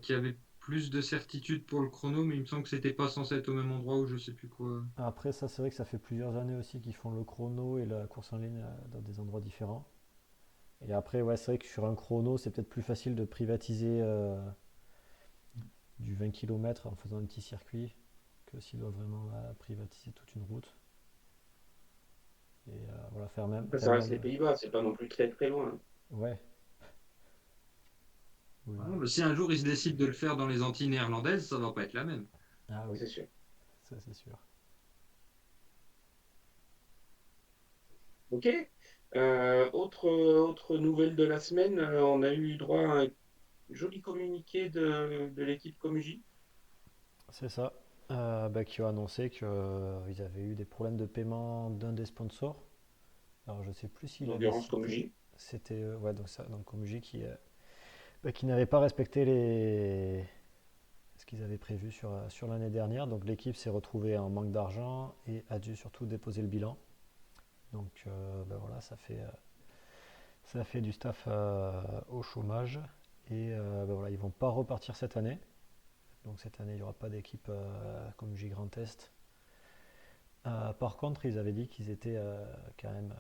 qui avait plus de certitude pour le chrono, mais il me semble que c'était pas censé être au même endroit ou je sais plus quoi. après, ça, c'est vrai que ça fait plusieurs années aussi qu'ils font le chrono et la course en ligne dans des endroits différents. Et après, ouais, c'est vrai que sur un chrono, c'est peut-être plus facile de privatiser du 20 km en faisant un petit circuit que s'ils doivent vraiment privatiser toute une route. Et voilà, Après, faire ça reste même. les Pays-Bas, c'est pas non plus très très loin. Ouais, oui, Ah, oui. bah, si un jour ils se décident de le faire dans les Antilles néerlandaises, ça va pas être la même. Ah oui, C'est sûr. ça c'est sûr. Ok. Autre nouvelle de la semaine, on a eu droit à un joli communiqué de l'équipe Comuji, C'est ça. Bah, qui ont annoncé qu'ils avaient eu des problèmes de paiement d'un des sponsors. Alors je sais plus s'il avait l'endurance cité. Comuji. C'était ouais, donc ça, donc Komuji qui n'avait pas respecté ce qu'ils avaient prévu sur l'année dernière. Donc l'équipe s'est retrouvée en manque d'argent et a dû surtout déposer le bilan. Donc bah, voilà, ça fait du staff au chômage. Et bah, voilà, ils vont pas repartir cette année. Donc cette année, il n'y aura pas d'équipe Komuji Grand Est. Par contre, ils avaient dit qu'ils étaient quand même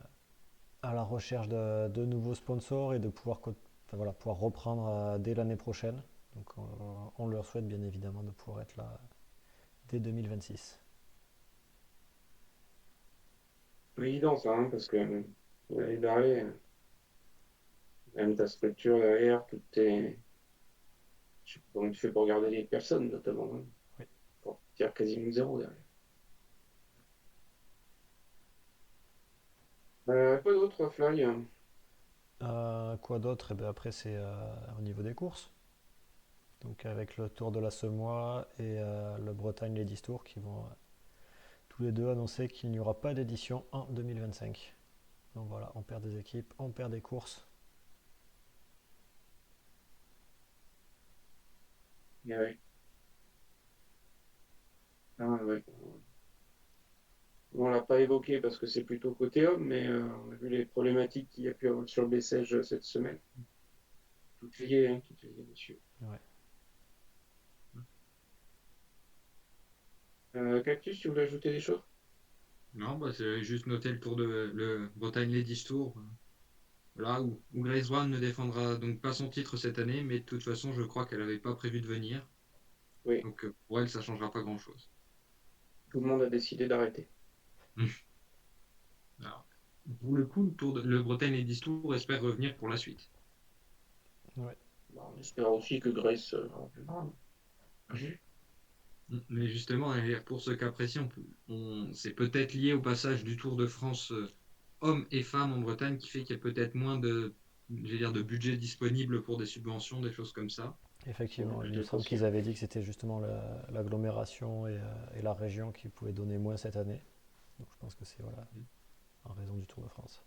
à la recherche de nouveaux sponsors et de enfin, voilà, pouvoir reprendre dès l'année prochaine. Donc on leur souhaite bien évidemment de pouvoir être là dès 2026. Pas évident ça, hein, parce que l'année dernière, même ta structure derrière, je sais pas comment tu fais pour garder les personnes notamment, hein. Oui. Pour tirer quasiment zéro derrière. Quoi d'autre, Fly? Quoi d'autre? Et bien après c'est au niveau des courses. Donc avec le Tour de la Semois et le Bretagne Ladies Tour qui vont tous les deux annoncer qu'il n'y aura pas d'édition en 2025. Donc voilà, on perd des équipes, on perd des courses. Ah ouais. Ah ouais. On l'a pas évoqué parce que c'est plutôt côté homme, mais on a vu les problématiques qu'il y a pu avoir sur le Bessèges cette semaine. Tout lié, monsieur. Ouais. Cactus, tu voulais ajouter des choses? Non, bah, c'est juste noter le tour de le Bretagne Ladies Tour. Voilà, où Grace Brown ne défendra donc pas son titre cette année, mais de toute façon, je crois qu'elle n'avait pas prévu de venir. Oui, Donc pour elle, ça changera pas grand-chose. tout le monde a décidé d'arrêter. Alors, pour le coup, le Bretagne Ladies Tour espère revenir pour la suite. Ouais. Bah, on espère aussi que Grace reviendra. Mais justement, pour ce cas précis, c'est peut-être lié au passage du Tour de France hommes et femmes en Bretagne qui fait qu'il y a peut-être moins j'allais dire, de budget disponible pour des subventions, des choses comme ça. Effectivement, il me Peut-être semble aussi. qu'ils avaient dit que c'était justement l'agglomération et la région qui pouvaient donner moins cette année. Donc je pense que c'est voilà, en raison du Tour de France.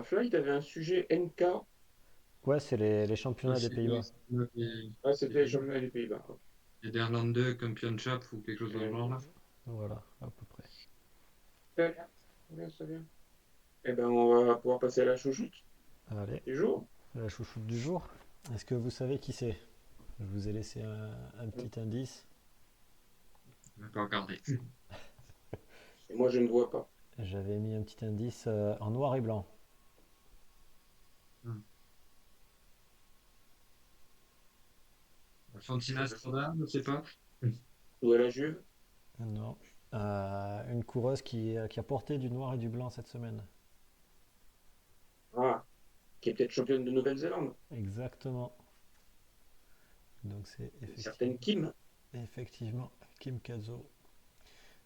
Fly, tu avais un sujet NK. Ouais, c'est les championnats des Aussi, oui, Pays-Bas. Ah, c'était les championnats des Pays-Bas. les Nederlande Championship ou quelque chose dans le genre là. Voilà, à peu près. Très bien, très bien, très bien. Eh ben, on va pouvoir passer à la chouchoute Allez, du jour. la chouchoute du jour. Est-ce que vous savez qui c'est? Je vous ai laissé un petit indice. On va pas regarder. Et moi, je ne vois pas. J'avais mis un petit indice en noir et blanc. Fantina Strada, je sais pas. Où est la Juve? Non. Une coureuse qui a porté du noir et du blanc cette semaine. Ah, qui est peut-être championne de Nouvelle-Zélande. Exactement. Donc c'est Une certaine Kim. effectivement Kim Kazo.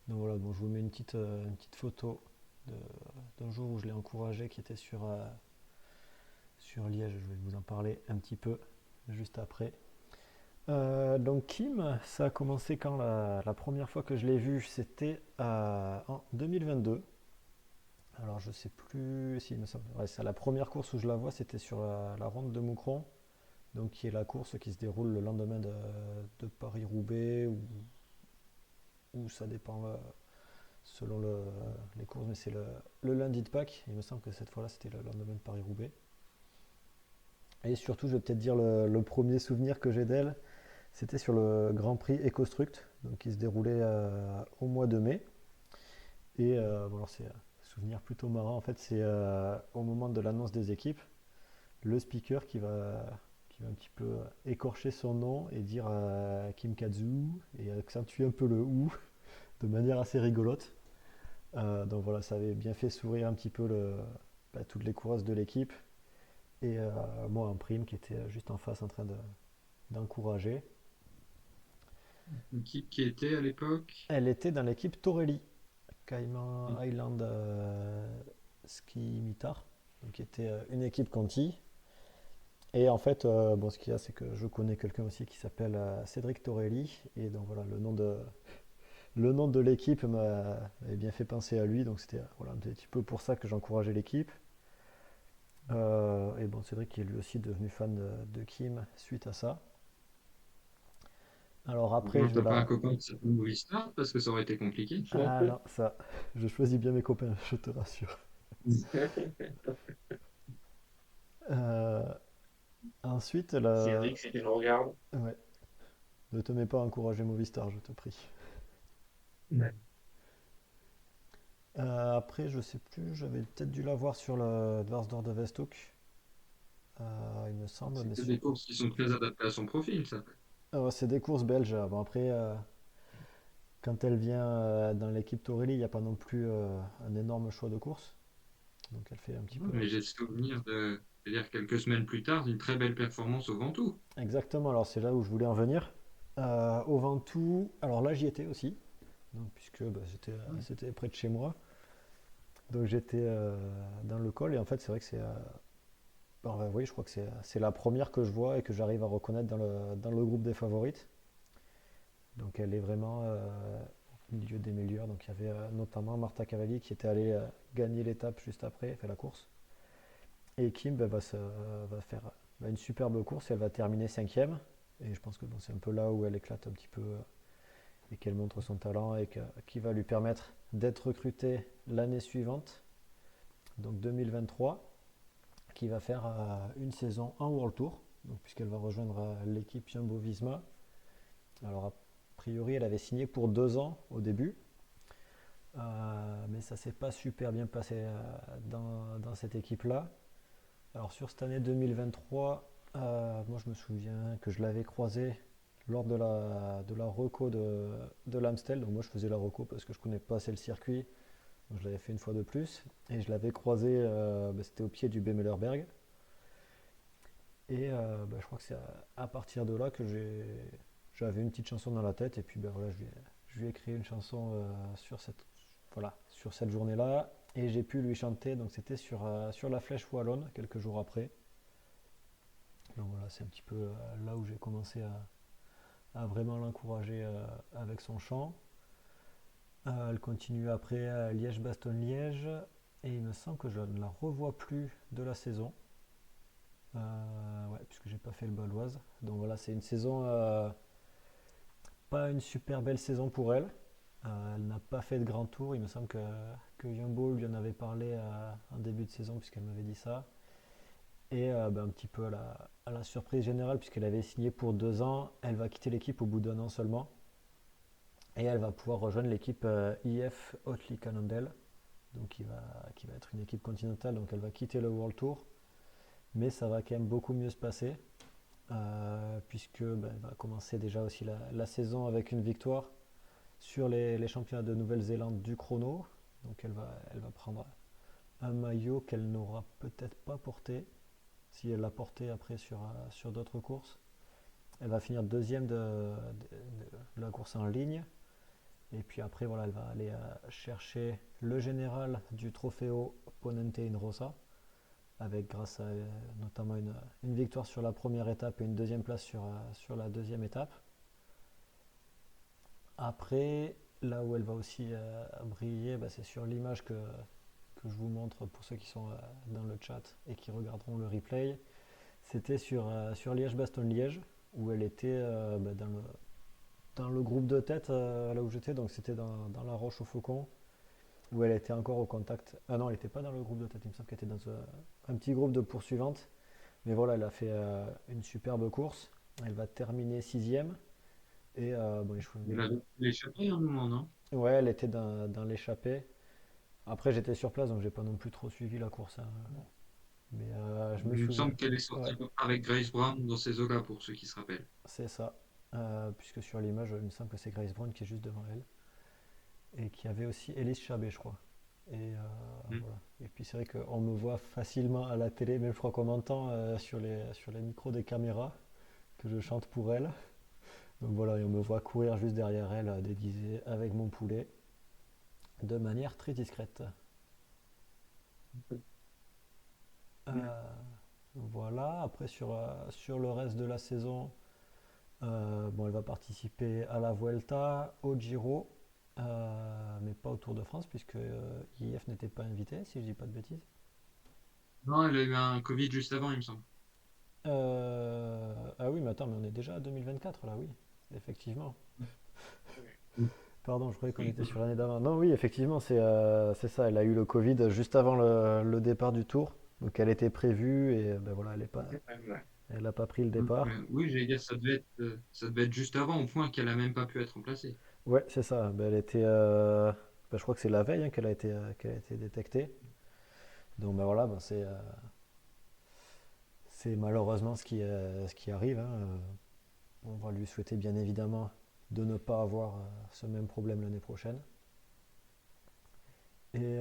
Donc voilà, bon, je vous mets une petite photo de- d'un jour où je l'ai encouragé qui était sur Liège. Je vais vous en parler un petit peu juste après. Donc Kim, ça a commencé quand la première fois que je l'ai vu, c'était en 2022. Alors je sais plus si il me semble. Ouais, c'est la première course où je la vois, c'était sur la ronde de Moucron, donc qui est la course qui se déroule le lendemain de Paris-Roubaix ou ça dépend selon les courses, mais c'est le lundi de Pâques. Il me semble que cette fois-là c'était le lendemain de Paris-Roubaix. Et surtout, je vais peut-être dire le premier souvenir que j'ai d'elle, c'était sur le Grand Prix EcoStruct, donc qui se déroulait au mois de mai. Et bon, alors c'est un souvenir plutôt marrant en fait, c'est au moment de l'annonce des équipes, le speaker qui va un petit peu écorcher son nom et dire Kim Katsu et accentuer un peu le ou de manière assez rigolote. Donc voilà, ça avait bien fait sourire un petit peu toutes les coureuses de l'équipe et moi en prime qui était juste en face en train d'encourager. Qui était à l'époque? Elle était dans l'équipe Torelli, Cayman Island Ski Mitar, donc qui était une équipe Conti. Et en fait, bon, ce qu'il y a, c'est que je connais quelqu'un aussi qui s'appelle Cédric Torelli. Et donc voilà, le nom de l'équipe m'avait bien fait penser à lui. Donc c'était voilà, un petit peu pour ça que j'encourageais l'équipe. Et bon, Cédric qui est lui aussi devenu fan de Kim suite à ça. Alors après, Moi, je vais t'as pas un la. copain qui s'appelle Movistar parce que ça aurait été compliqué. Ah non, ça, je choisis bien mes copains, je te rassure. Euh, ensuite, Cédric, si tu nous regardes. ouais, ne te mets pas à encourager Movistar, je te prie. Après, je sais plus, j'avais peut-être dû la voir sur le Dwarsdorp de Westhoek, il me semble, C'est mais que des courses qui sont très adaptées à son profil, ça. c'est des courses belges. Bon, après, quand elle vient dans l'équipe Torelli, il n'y a pas non plus un énorme choix de courses. Donc elle fait un petit peu. Mais j'ai le souvenir c'est-à-dire quelques semaines plus tard, d'une très belle performance au Ventoux. Exactement, alors c'est là où je voulais en venir. Au Ventoux, alors là j'y étais aussi, donc, puisque bah, c'était près de chez moi. Donc j'étais dans le col et en fait c'est vrai que oui, je crois que c'est la première que je vois et que j'arrive à reconnaître dans le groupe des favorites. Donc elle est vraiment au milieu des meilleurs. Donc il y avait notamment Marta Cavalli qui était allée gagner l'étape juste après, fait la course. Et Kim va faire une superbe course et elle va terminer cinquième. Et je pense que bon, c'est un peu là où elle éclate un petit peu et qu'elle montre son talent et qui va lui permettre d'être recrutée l'année suivante, donc 2023, qui va faire une saison en World Tour. donc, puisqu'elle va rejoindre l'équipe Jumbo-Visma. Alors, a priori, elle avait signé pour 2 ans au début, mais ça s'est pas super bien passé dans cette équipe-là. Alors, sur cette année 2023, moi je me souviens que je l'avais croisée lors de la reco de l'Amstel. Donc, moi je faisais la reco parce que je connais pas assez le circuit. Donc, je l'avais fait une fois de plus. Et je l'avais croisée, c'était au pied du Bemelerberg. Et je crois que c'est à partir de là que j'avais une petite chanson dans la tête. Et puis voilà, je lui ai écrit une chanson sur cette journée-là. Et j'ai pu lui chanter. Donc c'était sur la Flèche Wallonne, quelques jours après. Donc voilà, c'est un petit peu là où j'ai commencé à vraiment l'encourager avec son chant. Elle continue après à Liège-Bastogne-Liège. Et il me semble que je ne la revois plus de la saison. Ouais, puisque j'ai pas fait le Baloise. Donc voilà, c'est une saison, pas une super belle saison pour elle. Elle n'a pas fait de grand tour. Il me semble que Jumbo lui en avait parlé en début de saison, puisqu'elle m'avait dit ça. Et un petit peu à la surprise générale, puisqu'elle avait signé pour 2 ans, elle va quitter l'équipe au bout d'un an seulement. Et elle va pouvoir rejoindre l'équipe IF Hotly Cannondale, donc qui va être une équipe continentale. Donc elle va quitter le World Tour. Mais ça va quand même beaucoup mieux se passer. Puisque elle va commencer déjà aussi la saison avec une victoire sur les championnats de Nouvelle-Zélande du chrono. Donc elle va prendre un maillot qu'elle n'aura peut-être pas porté, si elle l'a porté après sur d'autres courses. Elle va finir deuxième de la course en ligne. Et puis après, voilà, elle va aller chercher le général du Trofeo Ponente in Rosa, avec grâce à notamment une victoire sur la première étape et une deuxième place sur la deuxième étape. Après, là où elle va aussi briller, c'est sur l'image que je vous montre pour ceux qui sont dans le chat et qui regarderont le replay. C'était sur Liège-Bastogne-Liège, où elle était dans le groupe de tête là où j'étais, donc c'était dans la Roche au Faucon, où elle était encore au contact. Ah non, elle n'était pas dans le groupe de tête, il me semble qu'elle était dans un petit groupe de poursuivantes. Mais voilà, elle a fait une superbe course. Elle va terminer sixième. Et Il a échappé à un moment, non? ouais, elle était dans l'échappée. Après, j'étais sur place, donc j'ai pas non plus trop suivi la course, hein. Mais je me Il me souviens. semble qu'elle est Ouais, sortie avec Grace Brown dans ces eaux-là, pour ceux qui se rappellent. c'est ça. Puisque sur l'image, il me semble que c'est Grace Brown qui est juste devant elle. Et qui avait aussi Elise Chabet, je crois. Et Hmm. voilà. Et puis c'est vrai qu'on me voit facilement à la télé, même je crois qu'on m'entend sur les micros des caméras, que je chante pour elle. Donc voilà, et on me voit courir juste derrière elle, déguisé avec mon poulet, de manière très discrète. Euh, voilà, après sur le reste de la saison, elle va participer à la Vuelta, au Giro, mais pas au Tour de France, puisque IF n'était pas invité, si je dis pas de bêtises. Non, elle a eu un Covid juste avant, il me semble. Ah oui, mais attends, mais on est déjà à 2024 là, oui, effectivement. Hmm. Pardon, je croyais qu'on était sur l'année d'avant. Non, oui, effectivement, c'est ça. Elle a eu le Covid juste avant le départ du Tour. Donc elle était prévue et voilà, elle a pas pris le départ. Oui, j'allais dire, ça devait être juste avant, au point qu'elle a même pas pu être remplacée. Ouais, c'est ça. Elle était, je crois que c'est la veille hein, qu'elle a été détectée. Donc voilà, c'est malheureusement ce qui arrive, hein. On va lui souhaiter bien évidemment de ne pas avoir ce même problème l'année prochaine. Et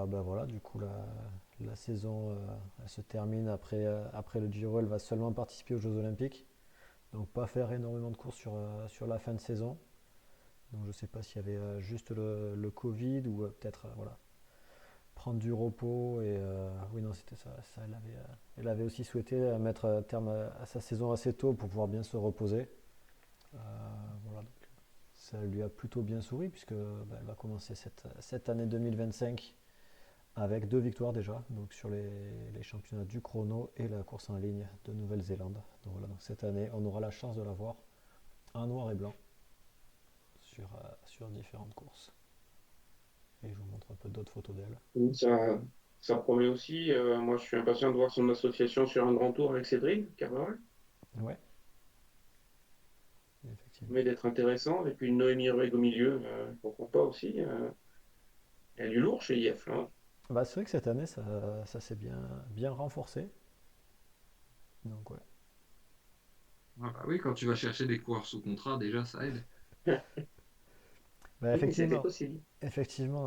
voilà, du coup, la saison elle se termine après le Giro. Elle va seulement participer aux Jeux Olympiques. Donc, pas faire énormément de courses sur la fin de saison. Donc, je ne sais pas s'il y avait juste le Covid ou peut-être voilà, prendre du repos. Et oui, non, c'était ça. Elle avait aussi souhaité mettre terme à sa saison assez tôt pour pouvoir bien se reposer. Euh, voilà, donc, ça lui a plutôt bien souri puisque elle va commencer cette année 2025 avec 2 victoires déjà, donc sur les championnats du chrono et la course en ligne de Nouvelle-Zélande. Donc voilà, donc cette année, on aura la chance de la voir en noir et blanc sur différentes courses. Et je vous montre un peu d'autres photos d'elle. Donc, ça, Ça promet aussi. Moi, je suis impatient de voir son association sur un grand tour avec Cédric Carvalho. Ouais, Ça effectivement. promet d'être intéressant. Et puis une Noémie Rueg au milieu, pourquoi pas aussi. Il y a du lourd chez IF, là. Bah, c'est vrai que cette année, ça s'est bien renforcé. Donc, ouais. Ah bah oui, quand tu vas chercher des coureurs sous contrat, déjà, ça aide. Bah, Oui, mais c'était effectivement, possible. effectivement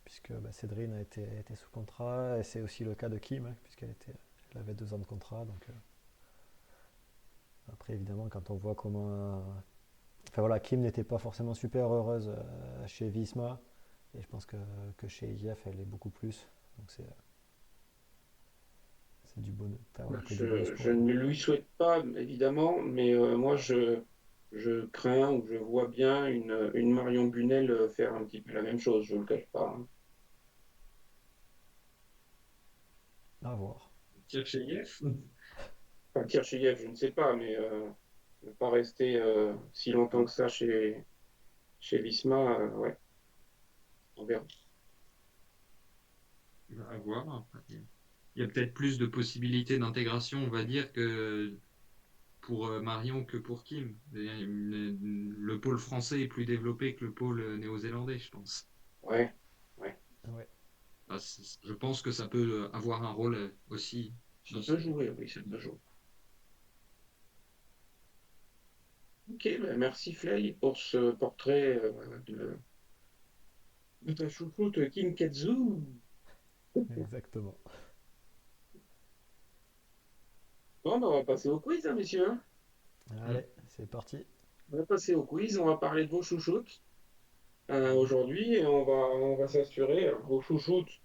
puisque bah, Cédrine a été sous contrat, et c'est aussi le cas de Kim, hein, elle avait 2 ans de contrat. Donc, après, évidemment, quand on voit comment. Enfin voilà, Kim n'était pas forcément super heureuse chez Visma, et je pense que chez IF, elle est beaucoup plus. Donc, c'est du bonus, enfin, Bah, voilà, que du bonus je pour elle. ne lui souhaite pas, évidemment, mais moi, je crains ou je vois bien une Marion Bunel faire un petit peu la même chose, je ne le cache pas, hein. À voir. Kircheyev? Enfin, Kircheyev, je ne sais pas, mais ne pas rester si longtemps que ça chez Visma, ouais, on verra. À voir. Après. Il y a peut-être plus de possibilités d'intégration, on va dire, que pour Marion que pour Kim. Le pôle français est plus développé que le pôle néo-zélandais, je pense. Ouais, ouais, Ouais. Ah, je pense que ça peut avoir un rôle aussi ça dans peut ce. jouer, oui, ça peut jouer. Ok, ben merci Flay pour ce portrait de ta choucroute Kim Katsu. Exactement. Bon, ben, on va passer au quiz, hein, messieurs. Hmm. Allez, c'est parti. On va passer au quiz, on va parler de vos chouchoutes aujourd'hui et on va s'assurer, alors, vos chouchoutes,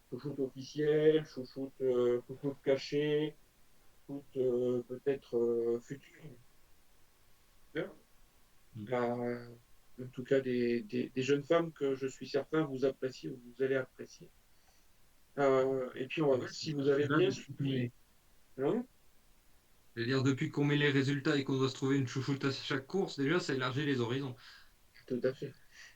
chouchoutes officielles, chouchoutes cachées, chouchoutes peut-être futures, euh, en tout cas des jeunes femmes que je suis certain vous appréciez ou vous allez apprécier. Et puis on va Avec voir ce si vous avez statut-là, bien suivi. Hein. je veux dire, depuis qu'on met les résultats et qu'on doit se trouver une chouchoute à chaque course, déjà, ça élargit les horizons. Tout à fait.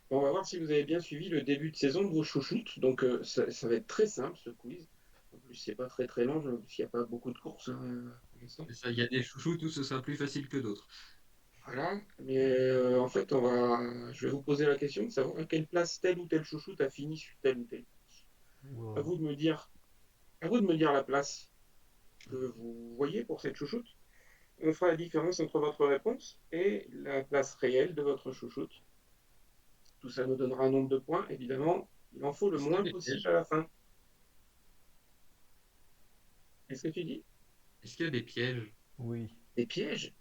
On va voir si vous avez bien suivi le début de saison de vos chouchoutes. Donc ça va être très simple ce quiz. En plus, c'est pas très très long, il n'y a pas beaucoup de courses, hein, pour l'instant. Et ça, il y a des chouchoutes où ce sera plus facile que d'autres. Voilà. Mais en fait, je vais vous poser la question de savoir à quelle place telle ou telle chouchoute a fini sur telle ou telle. À Wow. vous de me dire, à vous de me dire la place que vous voyez pour cette chouchoute. On fera la différence entre votre réponse et la place réelle de votre chouchoute. Tout ça nous donnera un nombre de points. Évidemment, il en faut le Est-ce qu'il y a moins des possible pièges? à la fin. Qu'est-ce que tu dis? Est-ce qu'il y a des pièges? Oui. Des pièges?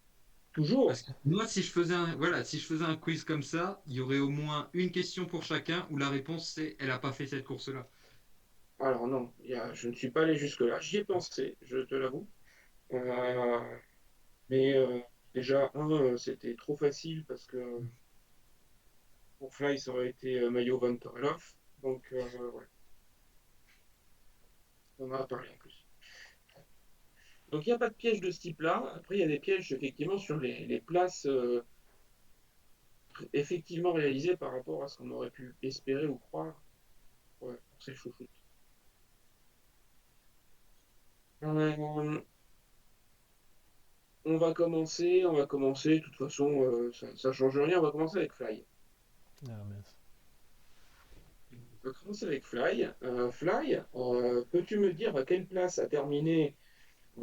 Toujours? Parce que moi, si je faisais voilà, si je faisais un quiz comme ça, il y aurait au moins une question pour chacun où la réponse c'est elle n'a pas fait cette course-là. Alors non, je ne suis pas allé jusque-là. J'y ai pensé, je te l'avoue. Euh, mais déjà, c'était trop facile parce que pour Fly, ça aurait été Mayo Van Torelhoff. Donc, ouais, on en a parlé en plus. Donc, il n'y a pas de piège de ce type-là. Après, il y a des pièges, effectivement, sur les places effectivement réalisées par rapport à ce qu'on aurait pu espérer ou croire, ouais, pour ces chouchoutes. Euh, on va commencer. De toute façon, ça ne change rien. On va commencer avec Fly. Ah mince. On va commencer avec Fly. Fly, peux-tu me dire à quelle place a terminé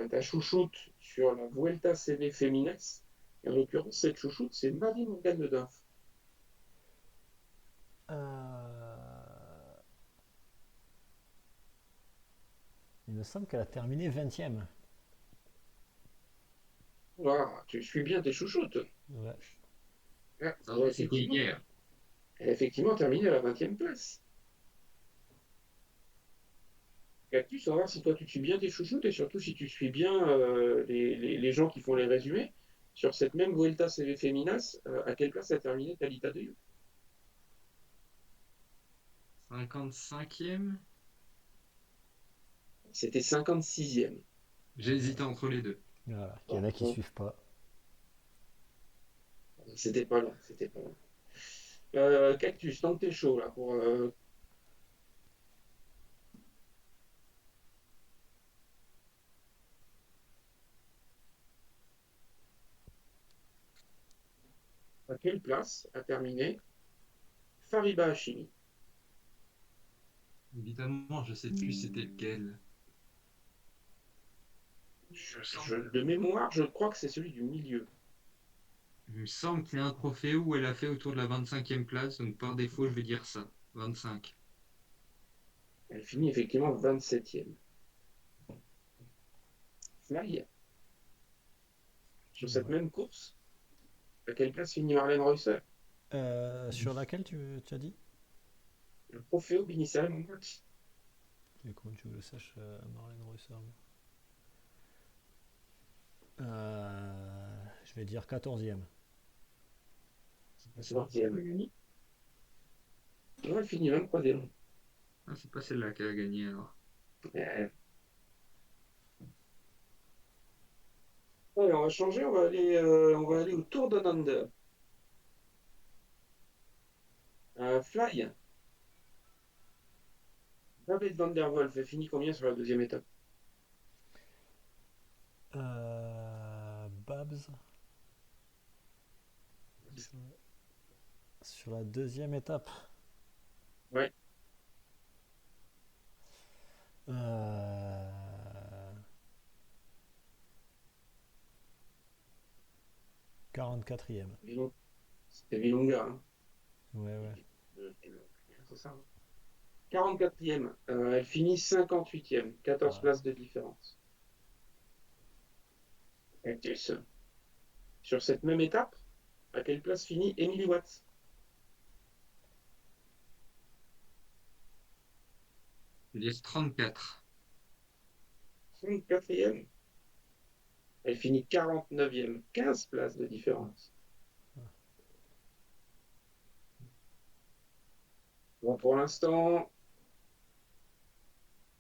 ta chouchoute sur la Vuelta CV Fémines? Et en l'occurrence, cette chouchoute, c'est Marie Morgane de Dunf. Euh, Il me semble qu'elle a terminé 20e. Voilà, tu suis bien tes chouchoutes. Ouais. Ah, Ça, c'était hier. elle a effectivement terminé à la 20e place. Cactus, on va voir si toi tu suis bien tes chouchoutes et surtout si tu suis bien les gens qui font les résumés. Sur cette même Vuelta CV Feminas, à quelle place a terminé Talita de You? 55e? C'était 56e. J'ai hésité entre les deux. Voilà. Il y en Bon, a qui bon, suivent pas. c'était pas loin, c'était pas loin. Cactus, tant que t'es chaud là pour. quelle place a terminé Fariba Hashimi? Évidemment, je sais plus c'était lequel. De mémoire, je crois que c'est celui du milieu. Il me semble qu'il y a un trophée où elle a fait autour de la 25e place, donc par défaut, je vais dire ça. 25. Elle finit effectivement 27e. Fly, sur cette Ouais. même course, à quelle place finit Marlène Reusser? Sur laquelle tu as dit? Le Trofeo Binisaire Mondial. Et comment tu veux que je sache, Marlène Reusser? Je vais dire 14e. C'est 20e. Non, elle finit 23e. Ah, c'est pas celle-là qui a gagné alors. Allez, on va changer, on va aller au Tour Down Under. Fly, David Van der Wolf, elle finit combien sur la deuxième étape? Babs. Sur la deuxième étape. Ouais, Euh, 44e. c'était Vilonga. Hein. Ouais, ouais. C'est ça. Hein. 44e, elle finit 58e, 14 Ah. places de différence. Cactus, sur cette même étape, à quelle place finit Emily Watts? Je vais dire 34. 34e, elle finit 49e, 15 places de différence. Bon, pour l'instant,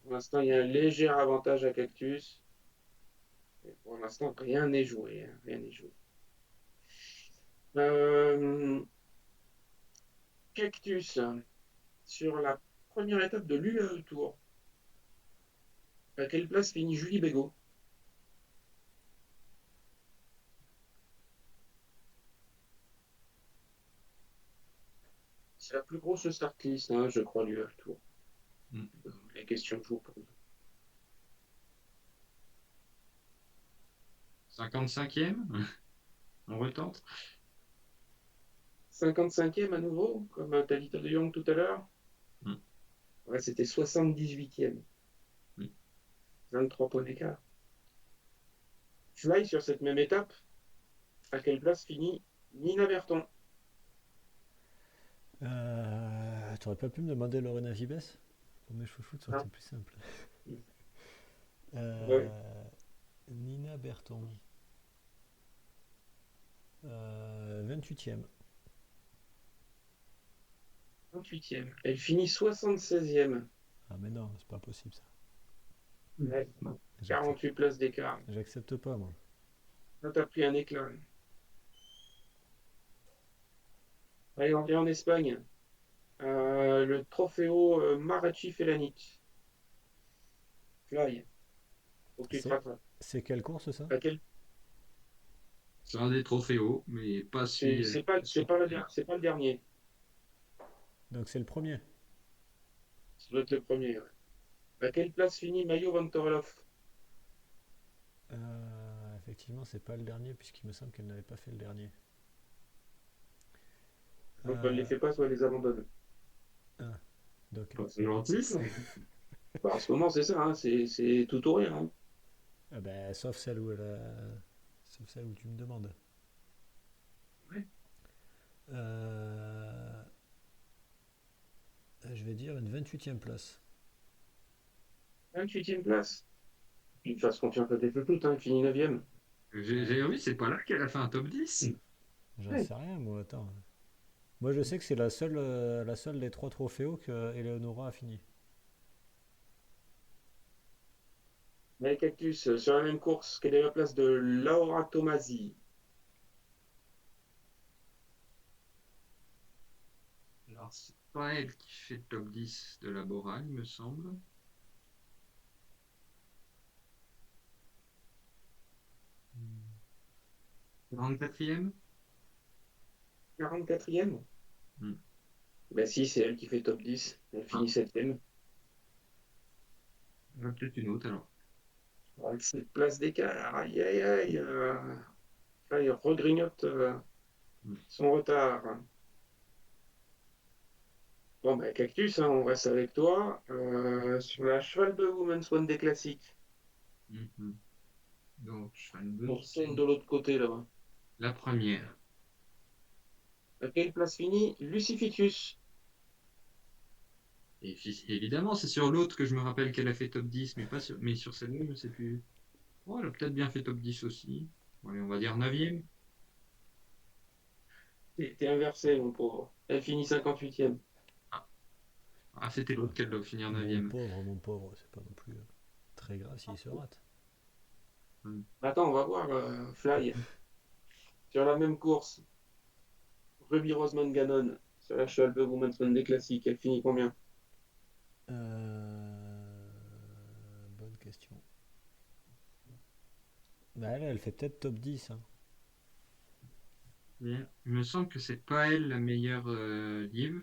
il y a un léger avantage à Cactus. Mais pour l'instant, rien n'est joué. Hein, rien n'est joué. Euh, Cactus, sur la première étape de l'UAE Tour, à quelle place finit Julie Bégaud? C'est la plus grosse start list, hein, je crois, l'UAE Tour. Mm. Les questions que je vous pose. 55e. On retente. 55e à nouveau, comme Talita de Jong tout à l'heure. Mm. Ouais, c'était 78e. Mm. 23 points d'écart. Fly sur cette même étape, à quelle place finit Nina Berton? T'aurais pas pu me demander Lorena Vibes? Pour mes chouchoutes, ça aurait Ah, été plus simple. ouais. Nina Berton. 28e. 28e. Elle finit 76e. Ah, mais non, c'est pas possible ça. Ouais. J'accepte 48 places d'écart. j'accepte pas, moi. Là, t'as pris un éclat. Allez, on revient en Espagne. Le Trofeo Marachi Felanic. Fly. Faut que tu te C'est, rattrapes. c'est quelle course ça? À quel- C'est un des trophées hauts, mais pas celui. C'est pas le dernier. Donc c'est le premier. Ça doit être le premier. Ouais. À quelle place finit Mayo Van Torloff? Effectivement, c'est pas le dernier, puisqu'il me semble qu'elle n'avait pas fait le dernier. Donc, elle ne les Euh, fait pas, soit elle les abandonne. ah, donc, C'est gentil, ça. Bah, en ce moment, c'est ça, hein, c'est tout ou rien. Hein. ben, sauf celle où tu me demandes. Ouais. Euh, je vais dire une 28e place. 28e place. Il fasse confiance à tes toutes, hein, il finit 9e. J'ai vu, c'est pas là qu'elle a fait un top 10. J'en Ouais. sais rien, moi, attends. Moi, je sais que c'est la seule des trois trophéos que Eleonora a fini. Mais Cactus, sur la même course, quelle est la place de Laura Tomasi? Alors, c'est pas elle qui fait le top 10 de la Bora, il me semble. Hmm. 44e. 44e? Hmm. Ben si, c'est elle qui fait top 10. Elle finit 7e. Peut-être une autre alors. Avec cette place d'écart, aïe aïe aïe. Là, il regrignote Hmm. son retard. Bon, ben Cactus, hein, on reste avec toi. Sur la cheval de Women's One des classiques. Mhm. Donc, cheval de On sonne de l'autre côté là-bas. la première. À quelle place finit Lucificus? Et évidemment, c'est sur l'autre que je me rappelle qu'elle a fait top 10, mais pas sur, mais sur celle-là, je ne sais plus. Oh, elle a peut-être bien fait top 10 aussi. Bon, allez, on va dire 9e. T'es inversé, mon pauvre. Elle finit 58e. Ah, ah, c'était l'autre qu'elle doit finir Mon pauvre, c'est pas non plus très grave s'il se rate. 9e. Attends, on va voir Fly. Sur la même course, Ruby Rosemont Gannon. Sur la cheval de Women's One des classiques. Elle finit combien? Bonne question. Bah elle fait peut-être top 10. Hein. Bien. Il me semble que c'est pas elle la meilleure livre.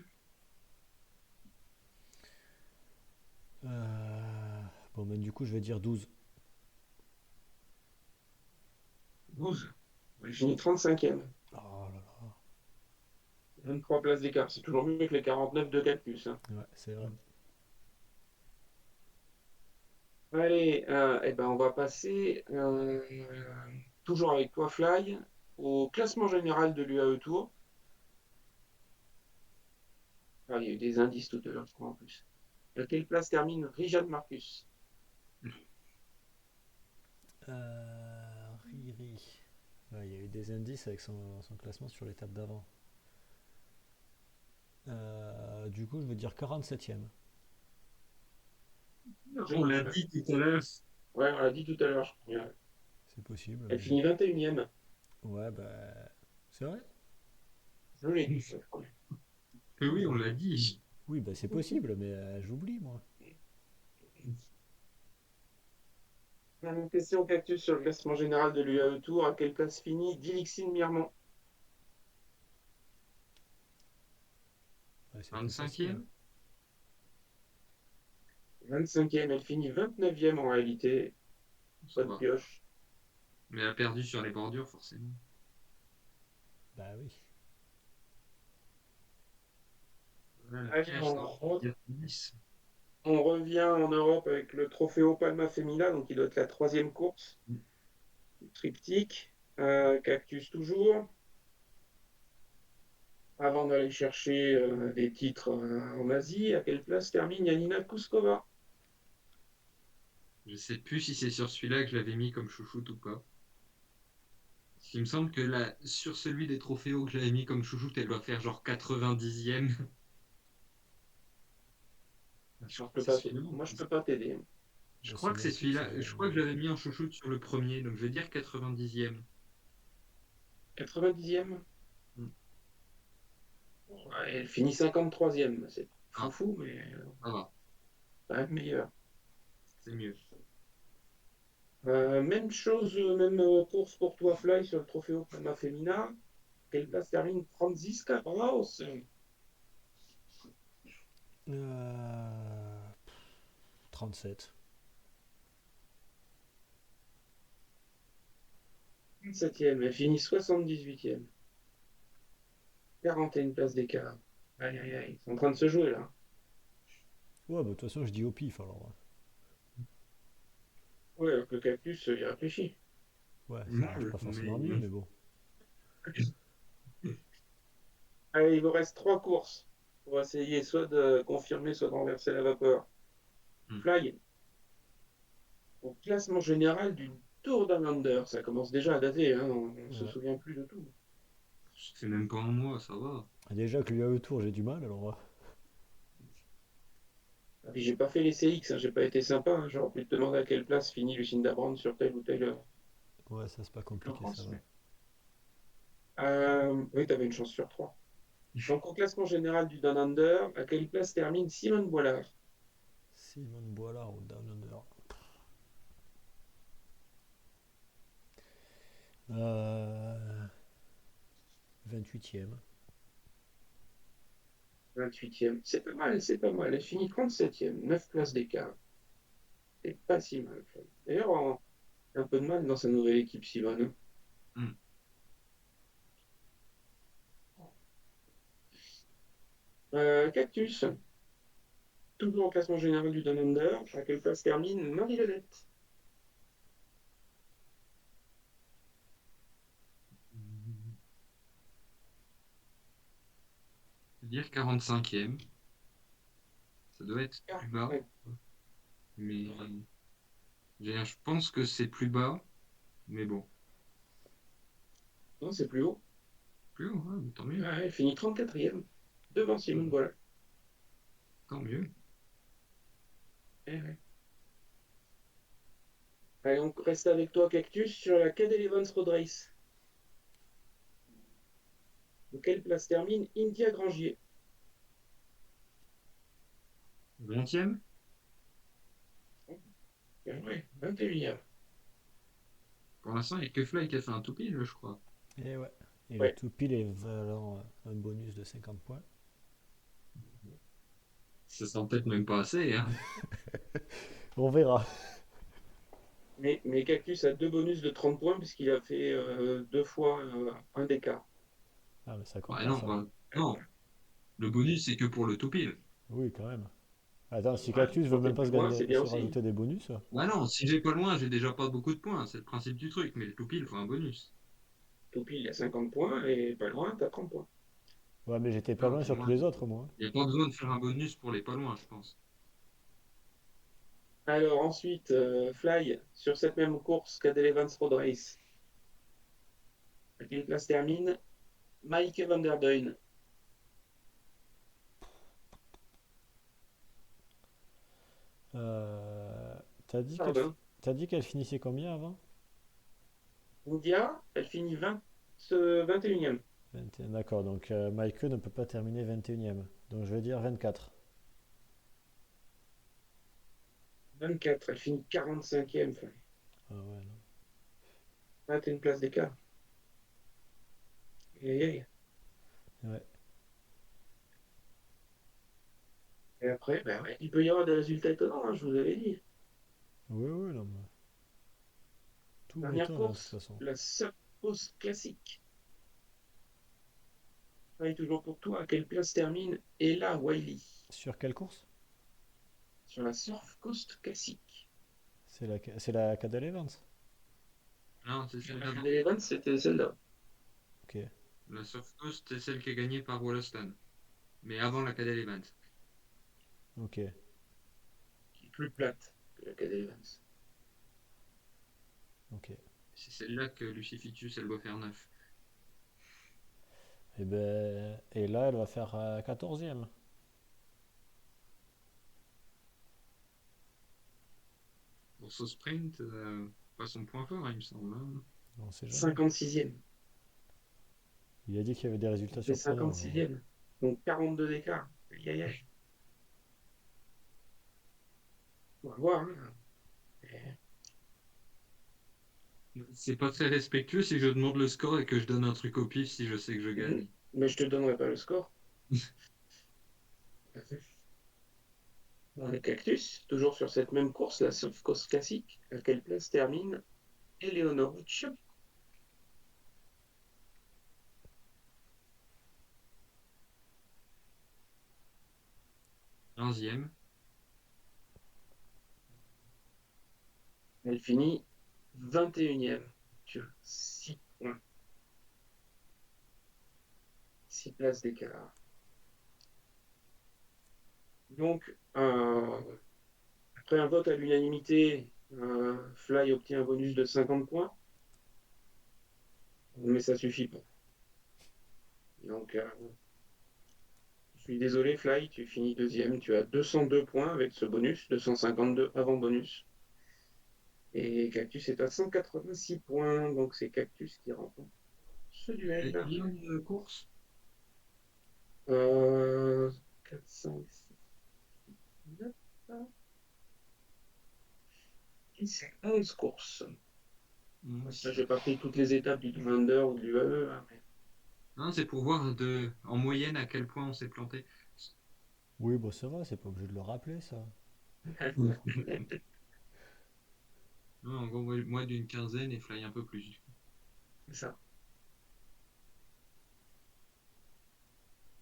Bon, ben du coup, je vais dire 12. 12. Elle finit 35e. Oh là là. 23 places d'écart. C'est toujours mieux que les 49 de Cactus. Hein. Ouais, c'est vrai. Allez, eh ben, on va passer, toujours avec toi, Fly, au classement général de l'UAE Tour. Ah, il y a eu des indices tout à l'heure, je crois, en plus. À quelle place termine Richard Marcus? Riri. Ouais, il y a eu des indices avec son classement sur l'étape d'avant. Du coup, je veux dire 47e. On l'a dit tout à l'heure. Ouais, on l'a dit tout à l'heure, je crois bien. C'est possible, Elle mais. finit 21e. Ouais, bah. C'est vrai. Je l'ai dit, je crois. Que oui, on l'a dit. Oui, bah c'est possible, mais j'oublie, moi. Une question Cactus sur le classement général de l'UAE Tour. À quelle place finit Dilixine Mirmont? Ouais, c'est pas facile. 25e. 25e, elle finit 29e en réalité. Ça Pas de va. pioche. Mais elle a perdu sur les bordures, forcément. Bah oui. Voilà, la Allez, piège dans le 10. on revient en Europe avec le Trofeo Palma Femina, donc il doit être la troisième course du triptyque. Cactus toujours. Avant d'aller chercher des titres en Asie, à quelle place termine Yanina Kuskova? Je sais plus si c'est sur celui-là que je l'avais mis comme chouchoute ou pas. Il me semble que là, sur celui des trophéos que j'avais mis comme chouchoute, elle doit faire genre 90e. Je Je crois que peux c'est pas celui-là. Moi, je peux pas t'aider. Je C'est crois que c'est moi aussi que celui-là. j'avais Je crois que mis. je l'avais mis en chouchoute sur le premier, donc je vais dire 90e. 90e? Hmm. Ouais, elle finit 53e. C'est Ah, fou, mais ça va, quand même meilleur. c'est mieux. Même chose, même course pour toi, Fly, sur le Trofeo Palma Femina. Quelle place termine Franziska Braus? 37. 27e, elle finit 78e. 41 places d'écart. Aïe, aïe, aïe. C'est en train de se jouer là. Ouais, bah de toute façon, je dis au pif alors. Ouais, alors que le Cactus, il réfléchit. Ouais, ça marche Mal, pas forcément mieux, mais mais bon. Allez, il vous reste trois courses pour essayer soit de confirmer, soit de renverser la vapeur. hmm, Fly, au classement général du Tour Down Under, ça commence déjà à dater, hein, on ne se Ouais. souvient plus de tout. c'est même pas un mois, ça va. Déjà que l'UAE Tour, j'ai du mal, alors. Et puis j'ai pas fait les CX, hein, j'ai pas été sympa, hein, j'aurais pu te demander à quelle place finit Lucinda Brand sur telle ou telle Ouais, ça c'est pas compliqué, ça course. va. Oui, tu avais une chance sur trois. Donc au classement général du Down Under, à quelle place termine Simone Boilard? Simone Boilard au Down Under. 28e. 28e. C'est pas mal, c'est pas mal. Elle finit 37e, 9 places d'écart. C'est pas si mal. D'ailleurs, un peu de mal dans sa nouvelle équipe, Simone. Hmm. Cactus, toujours au classement général du Down Under. À quelle place termine Marie-Lodette? Je vais dire 45e. Ça doit être Ah, plus bas. ouais. Mais je pense que c'est plus bas. Mais bon, Non, c'est plus haut. plus haut, hein, tant mieux. Ah, elle finit 34e, devant Simone Hmm. Voilà. Tant mieux. Eh ouais. Allez, on reste avec toi, Cactus, sur la Cadel Evans Road Race. De quelle place termine India Grangier? 20e? Bien joué, 21e. Pour l'instant, il n'y a que Fly qui a fait un tout pile, je crois. Et ouais. Et le Ouais. tout pile est valant un bonus de 50 points. Ça sent peut-être même pas assez, hein. On verra. Mais Cactus a deux bonus de 30 points puisqu'il a fait deux fois un d'écart. Ah, mais ça compte Ouais, pas non, ça. non. Le bonus, c'est que pour le tout pile. Oui, quand même. Attends, si Ouais, Cactus veut quand t'es même pas plus loin, c'est bien se aussi. rajouter des bonus. Ouais, non, si j'ai pas loin, j'ai déjà pas beaucoup de points. C'est le principe du truc. Mais le tout pile, faut un bonus. Topi, il a 50 points et pas loin, t'as 30 points. Ouais, mais j'étais pas Non, loin pour sur tous moi, les autres, moi. il n'y a pas besoin de faire un bonus pour les pas loin, je pense. Alors ensuite, Fly, sur cette même course qu'Adel Evans Road Race. À quelle place termine Mike van der Duyn. Euh, T'as dit Pardon. t'as dit qu'elle finissait combien avant? India, elle finit 21e. 21. D'accord, donc Maike ne peut pas terminer 21e. Donc je vais dire 24. 24, elle finit 45e. Ah ouais, 21 places d'écart. Aïe, aïe. non. Ouais. Et après, ben ouais, il peut y avoir des résultats étonnants, hein, je vous avais dit. Oui, oui, non, mais tout Dernière m'étonne hein, de toute course, façon. la Surf Coast Classique. Et toujours pour toi, à quelle place termine Ella Wiley Sur quelle course? sur la Surf Coast Classique? C'est la Cadel Evans. Non, c'est celle La d'avant. Cadel Evans, c'était celle-là. Ok, La Surf Coast, c'est celle qui est gagnée par Wollaston. Mais avant la Cadel Event. ok. Qui est plus plate que la Cadel Evans. Ok. C'est celle-là que Lucie Ficus, elle doit faire 9. Et là, elle va faire 14e. Pour ce sprint, pas son point fort, il me semble, hein. On sait jamais. 56e. Il a dit qu'il y avait des résultats Elle fait surprenants. Alors. 56e. Donc 42 d'écart. Aïe, aïe, aïe. On va voir, hein. C'est pas très respectueux si je demande le score et que je donne un truc au pif si je sais que je gagne. Mais je te donnerai pas le score. Dans les cactus, toujours sur cette même course, la Surf Coast Classique, à quelle place termine Eleonore Chop? 15e. Elle finit 21e. Tu as 6 points. 6 places d'écart. Donc, après un vote à l'unanimité, Fly obtient un bonus de 50 points, mais ça suffit pas. Donc, je suis désolé, Fly, tu finis deuxième. Tu as 202 points avec ce bonus, 252 avant bonus. Et Cactus est à 186 points, donc c'est Cactus qui remporte ce Et duel. combien de courses? 4, 5, 6, 9, et c'est 11 courses. Ça, j'ai pas pris toutes les étapes du Commander ou du AE. Non, c'est pour voir en moyenne à quel point on s'est planté. Oui, bon, ça va, c'est pas obligé de le rappeler, ça. Non, en gros, moi d'une quinzaine et Fly un peu plus. C'est ça.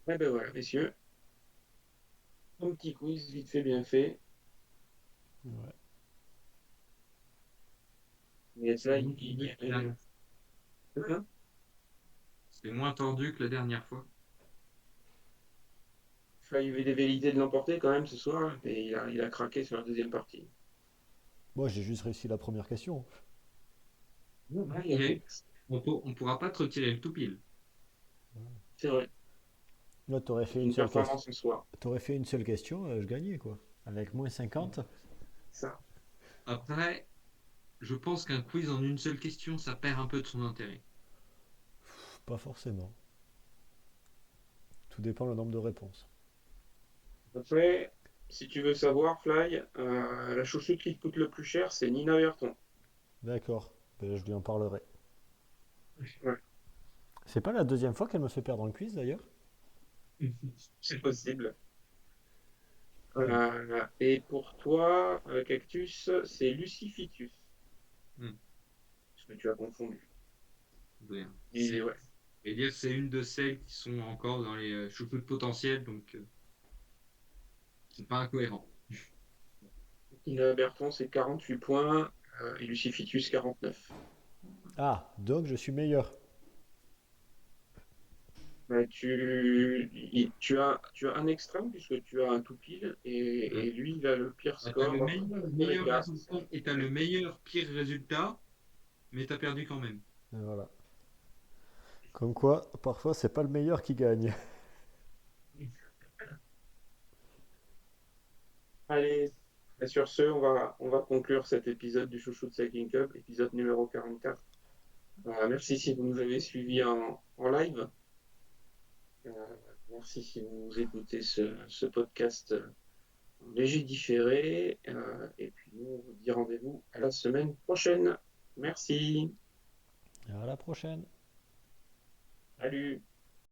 Ouais, ben voilà, messieurs. Un petit quiz vite fait, bien fait. Ouais. Mais C'est là, moins tordu que la dernière fois. Hein. C'est moins tordu que la dernière fois. Fly avait des velléités de l'emporter quand même ce soir, et il a craqué sur la deuxième partie. Moi, j'ai juste réussi la première question. Ouais, Et on pourra pas te retirer le tout pile. c'est vrai. Là, t'aurais C'est fait une une seule question. performance en soi. T'aurais fait une seule question, je gagnais, quoi. Avec moins 50. Ça. Après, je pense qu'un quiz en une seule question, ça perd un peu de son intérêt. Pas forcément. Tout dépend le nombre de réponses. Après, si tu veux savoir, Fly, la chaussure qui te coûte le plus cher, c'est Nina Berton. D'accord. Ben, je lui en parlerai. Ouais, C'est pas la deuxième fois qu'elle me fait perdre un quiz, d'ailleurs? c'est possible. Hmm. Et pour toi, Cactus, c'est Lucificus, Hmm, ce que tu as confondu. bien. Et ouais, Et dire c'est une de celles qui sont encore dans les choucroutes potentiels, donc c'est pas incohérent. Nina Berton, c'est 48 points, et Lucificus, 49. Ah, donc je suis meilleur. Bah, tu as un extrême puisque tu as un tout pile Hmm. et lui, il a le pire Ah, t'as score le de meilleur l'écart. résultat et t'as le meilleur pire résultat, mais t'as perdu quand même. Et voilà. Comme quoi, parfois, c'est pas le meilleur qui gagne. Allez, et sur ce, on va conclure cet épisode du Chouchou de Cycling Club, épisode numéro 44. Merci si vous nous avez suivis en live. Euh, Merci si vous écoutez ce podcast en léger différé. Et puis nous, on vous dit rendez-vous à la semaine prochaine. Merci. Et à la prochaine. Salut.